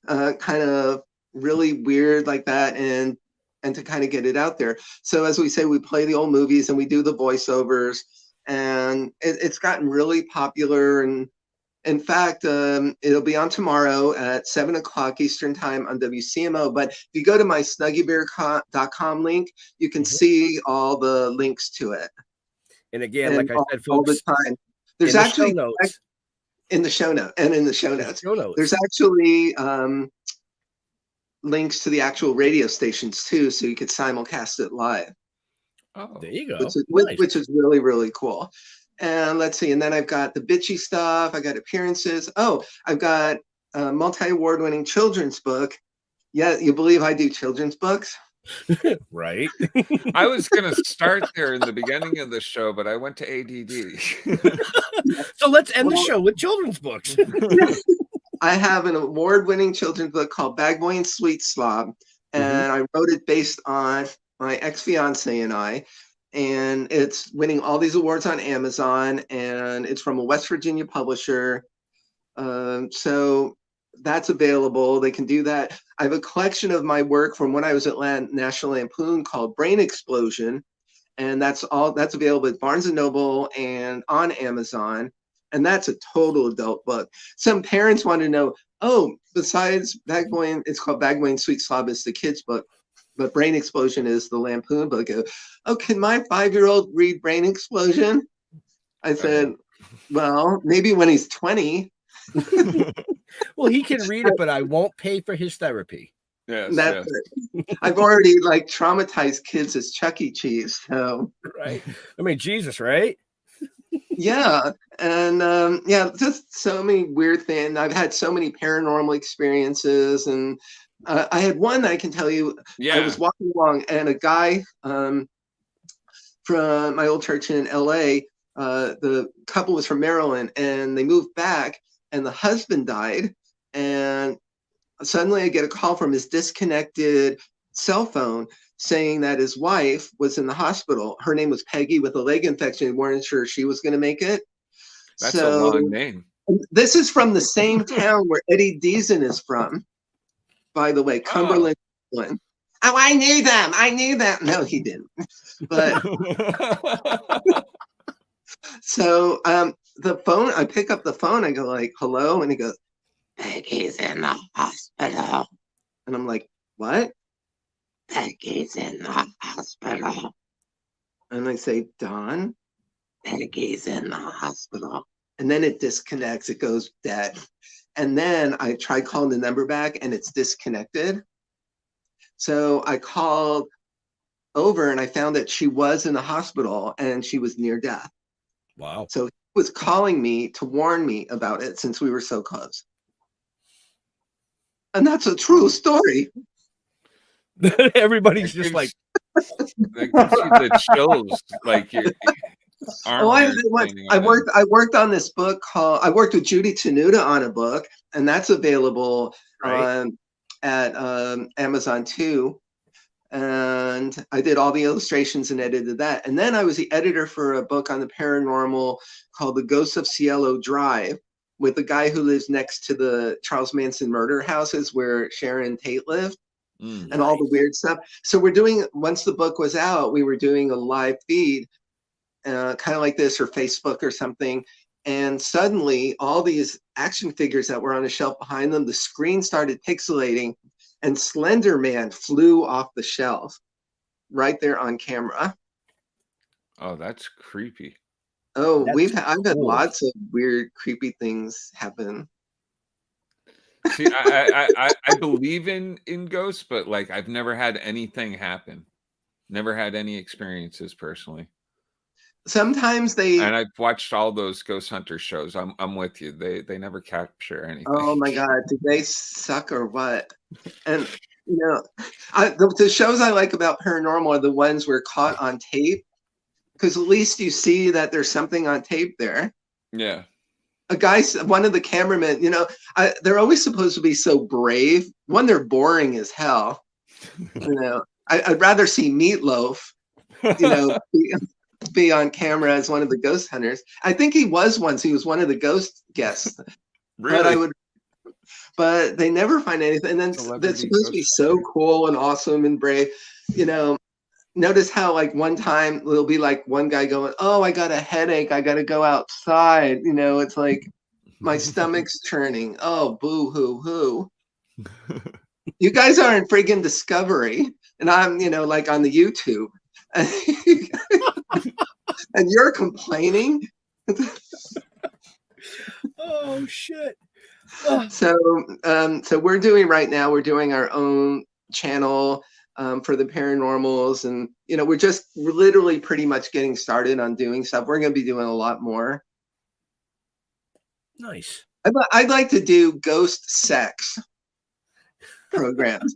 kind of really weird like that and to kind of get it out there. So as we say, we play the old movies and we do the voiceovers, and it's gotten really popular. And in fact, it'll be on tomorrow at 7:00 Eastern time on WCMO. But if you go to my snuggybear.com link, you can see all the links to it. And again, like I said, folks, all the time. There's actually in the show notes. There's actually links to the actual radio stations too, so you could simulcast it live. Oh, there you go. Which is really, really cool. And let's see. And then I've got the bitchy stuff. I got appearances. Oh, I've got a multi-award-winning children's book. Yeah, you believe I do children's books? Right. I was going to start there in the beginning of the show, but I went to ADD. So let's end the show with children's books. I have an award-winning children's book called Bag Boy and Sweet Slob, and I wrote it based on my ex-fiance and I, and it's winning all these awards on Amazon, and it's from a West Virginia publisher. So that's available. They can do that. I have a collection of my work from when I was at National Lampoon called Brain Explosion, and that's available at Barnes & Noble and on Amazon. And that's a total adult book. Some parents want to know, besides Bag Boy, it's called Bag Boy and Sweet Slob, is the kids' book, but Brain Explosion is the Lampoon book. Can my 5-year-old read Brain Explosion? I said, well, maybe when he's 20. Well, he can read it, but I won't pay for his therapy. Yes, That's it. I've already traumatized kids as Chuck E. Cheese. So right. I mean, Jesus, right? Yeah. And just so many weird things. I've had so many paranormal experiences, and I had one that I can tell you. Yeah. I was walking along, and a guy from my old church in LA, the couple was from Maryland, and they moved back, and the husband died, and suddenly I get a call from his disconnected cell phone saying that his wife was in the hospital. Her name was Peggy with a leg infection. They weren't sure she was going to make it. That's a long name. This is from the same town where Eddie Deason is from, by the way, Cumberland. Oh, I knew them. I knew that. No, he didn't. But so the phone, I pick up the phone. I go like, hello. And he goes, Peggy's in the hospital. And I'm like, what? Peggy's in the hospital. And I say, Don, Peggy's in the hospital. And then it disconnects. It goes dead. And then I tried calling the number back, and it's disconnected. So I called over, and I found that she was in the hospital, and she was near death. Wow. So he was calling me to warn me about it since we were so close. And that's a true story. Everybody's just like, that gives you the chills. Like your I worked on this book called. I worked with Judy Tenuta on a book, and that's available at Amazon too. And I did all the illustrations and edited that. And then I was the editor for a book on the paranormal called The Ghosts of Cielo Drive, with the guy who lives next to the Charles Manson murder houses where Sharon Tate lived. And all the weird stuff. So we're doing, once the book was out, we were doing a live feed, kind of like this, or Facebook or something. And suddenly all these action figures that were on a shelf behind them, the screen started pixelating and Slender Man flew off the shelf right there on camera. Oh, that's creepy. Oh, I've had lots of weird, creepy things happen. See, I believe in ghosts, but like I've never had anything happen. Never had any experiences personally. Sometimes and I've watched all those ghost hunter shows. I'm with you. They never capture anything. Oh my God, do they suck or what? And you know, the shows I like about paranormal are the ones where caught on tape, because at least you see that there's something on tape there. Yeah. One of the cameramen, you know, they're always supposed to be so brave. One, they're boring as hell. You know, I'd rather see Meatloaf, you know, be on camera as one of the ghost hunters. I think he was once. He was one of the ghost guests. Really? But they never find anything. And then that's supposed to be so cool and awesome and brave. You know, notice how like one time there'll be like one guy going, "Oh, I got a headache. I got to go outside." You know, it's like my stomach's churning. Oh, boo hoo hoo. You guys are in friggin' Discovery, and I'm, you know, like on the YouTube, and you're complaining. Oh shit. So we're doing right now. We're doing our own channel for the paranormals, and you know, we're literally pretty much getting started on doing stuff. We're going to be doing a lot more. Nice. I'd like to do ghost sex programs.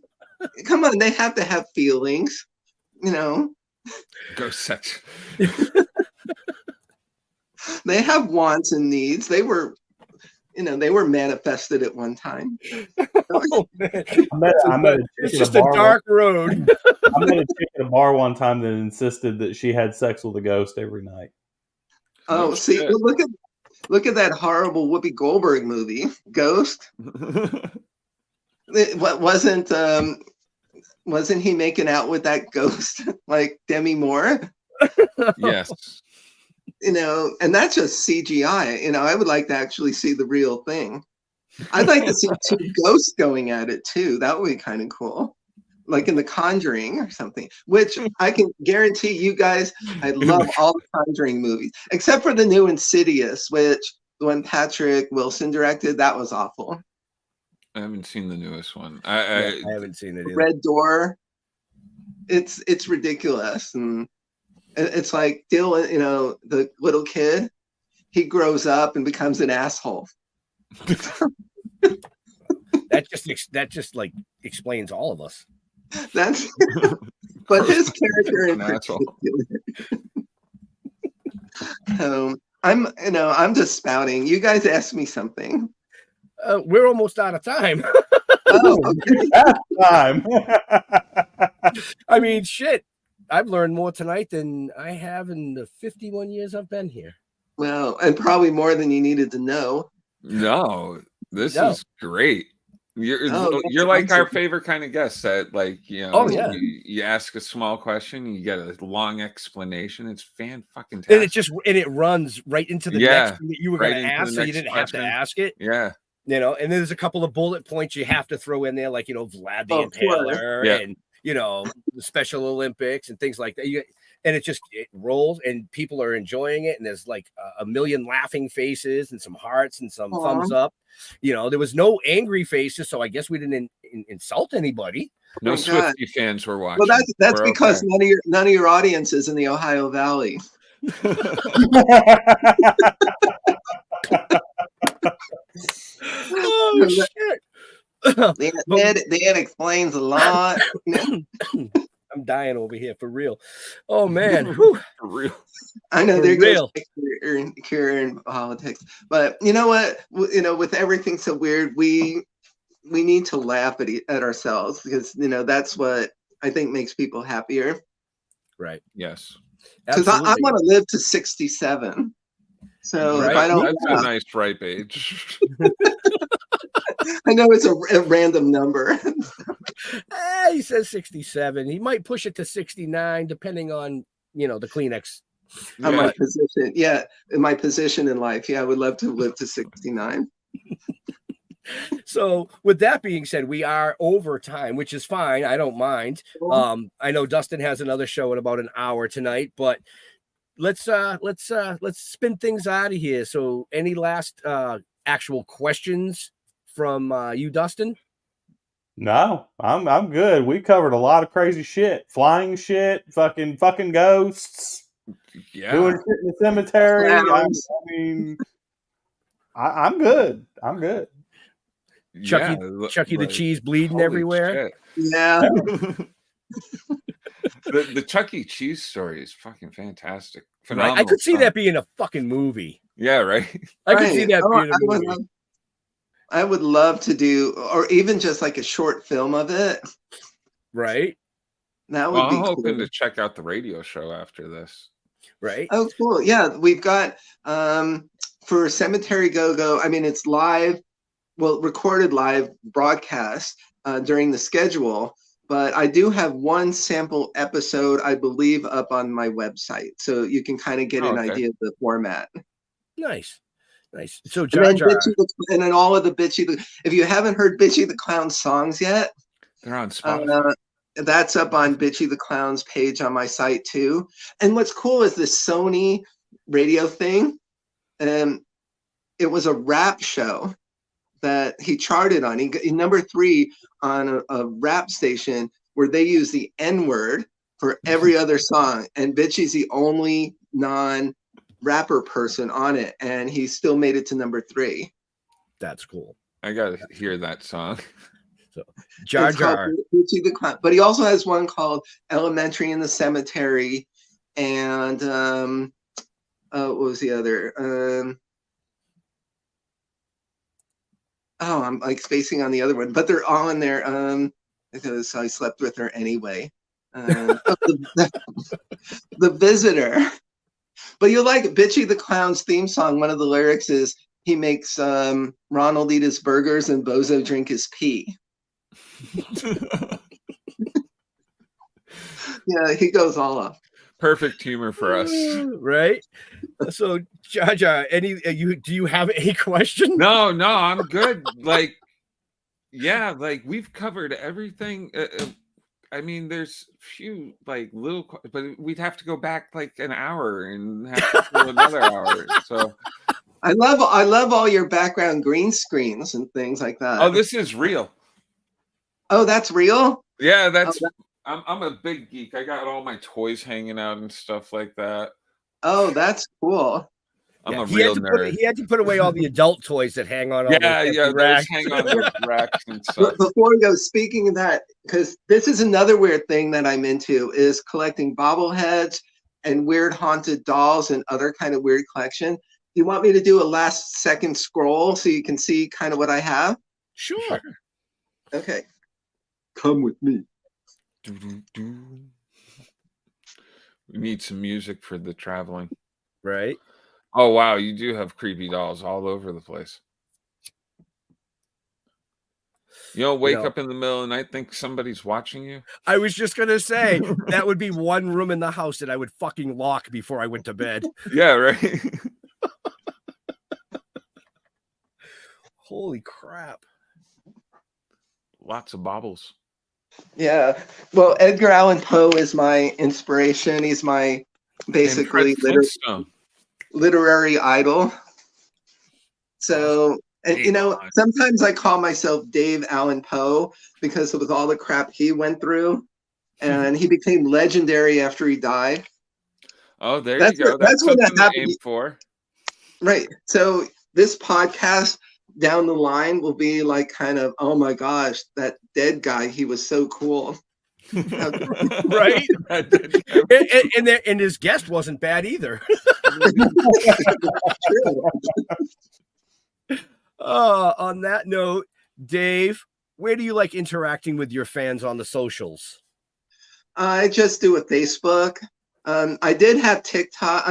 Come on, they have to have feelings, you know. Ghost sex. They have wants and needs. They were manifested at one time. Oh, it's just a dark road. I met a chick at a bar one time that insisted that she had sex with a ghost every night. Oh, see, look at that horrible Whoopi Goldberg movie, Ghost. Wasn't he making out with that ghost like Demi Moore? Yes. You know, and that's just CGI. You know, I would like to actually see the real thing. I'd like to see two ghosts going at it too. That would be kind of cool. Like in The Conjuring or something, which I can guarantee you guys, I love all the Conjuring movies, except for the new Insidious, which the one Patrick Wilson directed, that was awful. I haven't seen the newest one. I haven't seen it either. Red Door. It's ridiculous. And it's like Dylan, you know, the little kid, he grows up and becomes an asshole. That just like explains all of us. That's but his character in particular. I'm just spouting. You guys asked me something. We're almost out of time. Oh, okay. Time. I mean, shit. I've learned more tonight than I have in the 51 years I've been here. Well, and probably more than you needed to know. No, this is great. You're like our favorite kind of guest that, like, you know, you ask a small question, you get a long explanation. It's fan-fucking-tastic. And it runs right into the next thing that you were going to ask, so you didn't have to ask it. Yeah. You know, and there's a couple of bullet points you have to throw in there, like, you know, Vlad the Impaler and, you know, the Special Olympics and things like that. And it rolls and people are enjoying it. And there's like a million laughing faces and some hearts and some thumbs up. You know, there was no angry faces. So I guess we didn't insult anybody. No Swiftie fans were watching. Well, that's because none of your audience is in the Ohio Valley. Oh, shit. That explains a lot. I'm dying over here for real. Oh man, for real. I know they're real career in politics, but you know what? You know, with everything so weird, we need to laugh at ourselves, because you know that's what I think makes people happier. Right. Yes. Because I want to live to 67. So if I don't, that's a nice ripe age. I know it's a random number. He says 67. He might push it to 69, depending on the Kleenex. On my position, in my position in life, I would love to live to 69. So with that being said, we are over time, which is fine. I don't mind. I know Dustin has another show in about an hour tonight, but let's spin things out of here. So any last actual questions from you, Dustin? No, I'm good. We covered a lot of crazy shit. Flying shit, fucking ghosts. Yeah. Doing shit in the cemetery. I'm good. I'm good. Chucky the cheese bleeding everywhere. Shit. Yeah. the Chuck E. Cheese story is fucking fantastic. Right? I could see that being a fucking movie. Yeah, right. I could see that being a movie. I would love to do, or even just like a short film of it. Right. That would be I'm cool. hoping to check out the radio show after this. Right. Oh, cool. Yeah, we've got for Cemetery Go-Go, I mean, it's live, recorded live broadcast during the schedule, but I do have one sample episode, I believe, up on my website. So you can kind of get an idea of the format. Nice. So Jar Jar. And then all of the Bitchy, if you haven't heard Bitchy the Clown's songs yet, they're on Spotify. That's up on Bitchy the Clown's page on my site too. And what's cool is this Sony radio thing. It was a rap show that he charted on. He number 3 on a rap station where they use the N-word for every other song. And Bitchy's the only non-rapper person on it. And he still made it to number 3. That's cool. I got to hear that song. So Jar Jar. Bitchy the Clown. But he also has one called Elementary in the Cemetery. And what was the other? I'm like spacing on the other one, but they're all in there because I slept with her anyway. The Visitor. But you'll like Bitchy the Clown's theme song. One of the lyrics is he makes Ronald eat his burgers and Bozo drink his pee. Yeah, he goes all off. Perfect humor for us, right? So, Jar Jar, do you have any questions? No, I'm good. Like we've covered everything. I mean, there's few like little, but we'd have to go back like an hour and have to do another hour. So, I love all your background green screens and things like that. Oh, this is real. Oh, that's real? Yeah, that's. I'm a big geek. I got all my toys hanging out and stuff like that. Oh, that's cool. I'm a real nerd. He had to put away all the adult toys that hang on. Those hang on the racks and stuff. Before we go, speaking of that, because this is another weird thing that I'm into is collecting bobbleheads and weird haunted dolls and other kind of weird collection. You want me to do a last second scroll so you can see kind of what I have? Sure. Okay. Come with me. We need some music for the traveling. Right. Oh, wow. You do have creepy dolls all over the place. You don't wake up in the middle of the night, think somebody's watching you? I was just going to say, that would be one room in the house that I would fucking lock before I went to bed. Yeah, right. Holy crap. Lots of baubles. Yeah. Well, Edgar Allan Poe is my inspiration. He's my basically literary idol. So, and sometimes I call myself Dave Allan Poe because with all the crap he went through, and he became legendary after he died. Oh, there you go. That's what that happened. Aim for. Right. So this podcast down the line will be like kind of, oh my gosh, that dead guy, he was so cool. Right. and his guest wasn't bad either. On that note, Dave, where do you like interacting with your fans on the socials? I just do a Facebook. I did have TikTok,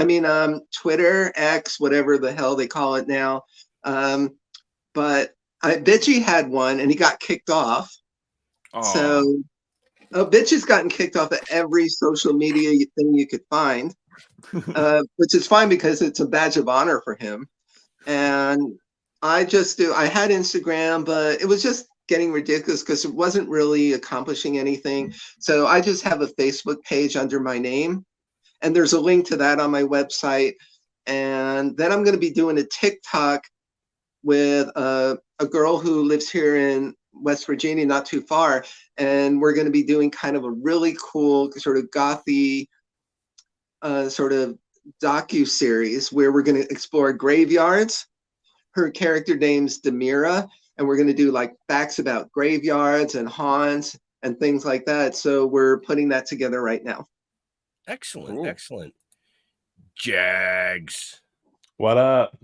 Twitter, X, whatever the hell they call it now. But Bitchy had one and he got kicked off. Aww. So Bitchy's gotten kicked off of every social media thing you could find, which is fine because it's a badge of honor for him. And I had Instagram, but it was just getting ridiculous because it wasn't really accomplishing anything. So I just have a Facebook page under my name, and there's a link to that on my website. And then I'm going to be doing a TikTok with a girl who lives here in West Virginia, not too far. And we're going to be doing kind of a really cool sort of gothy sort of docu-series where we're going to explore graveyards. Her character name's Demira, and we're going to do like facts about graveyards and haunts and things like that. So we're putting that together right now. Excellent. Cool. Excellent. Jags. What up?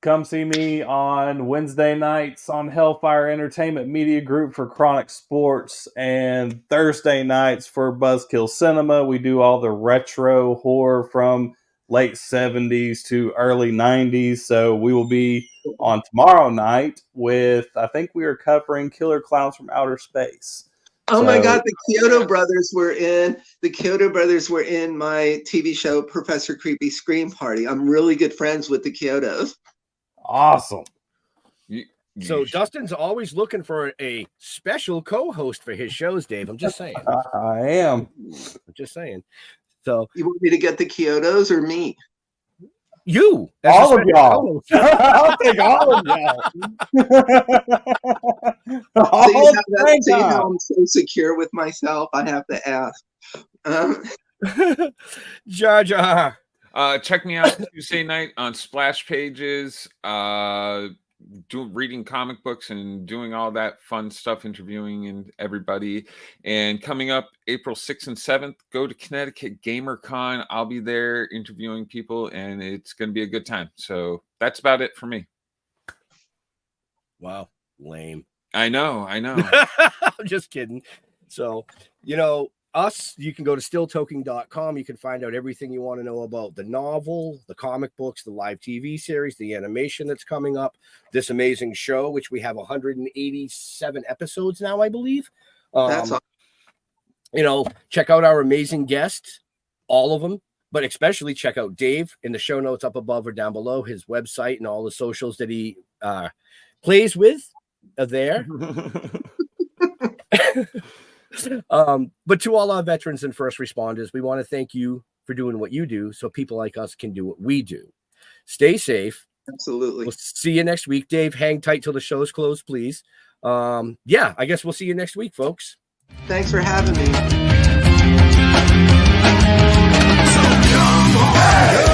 Come see me on Wednesday nights on Hellfire Entertainment Media Group for Chronic Sports, and Thursday nights for Buzzkill Cinema. We do all the retro horror from late 70s to early 90s. So we will be on tomorrow night with, I think we are covering Killer Clowns from Outer Space. Oh my God, the Kyoto Brothers were in my TV show, Professor Creepy Scream Party. I'm really good friends with the Kyotos. Awesome. So Dustin's always looking for a special co-host for his shows, Dave. I'm just saying. I am. I'm just saying. So you want me to get the Kyotos or me? You. All of y'all. I'll take all of y'all. See how I'm so secure with myself? I have to ask. Jar Jar. Check me out Tuesday night on Splash Pages. Reading comic books and doing all that fun stuff, interviewing and everybody. And coming up April 6th and 7th, go to Connecticut GamerCon. I'll be there interviewing people, and it's going to be a good time. So that's about it for me. Wow, lame. I know. I'm just kidding. So, us, you can go to stilltoking.com. You can find out everything you want to know about the novel, the comic books, the live TV series, the animation that's coming up, this amazing show, which we have 187 episodes now, I believe. That's awesome. Check out our amazing guests, all of them, but especially check out Dave in the show notes up above or down below. His website and all the socials that he plays with are there. But to all our veterans and first responders, we want to thank you for doing what you do so people like us can do what we do. Stay safe. Absolutely. We'll see you next week. Dave, hang tight till the show's closed, please. I guess we'll see you next week, folks. Thanks for having me. So come on.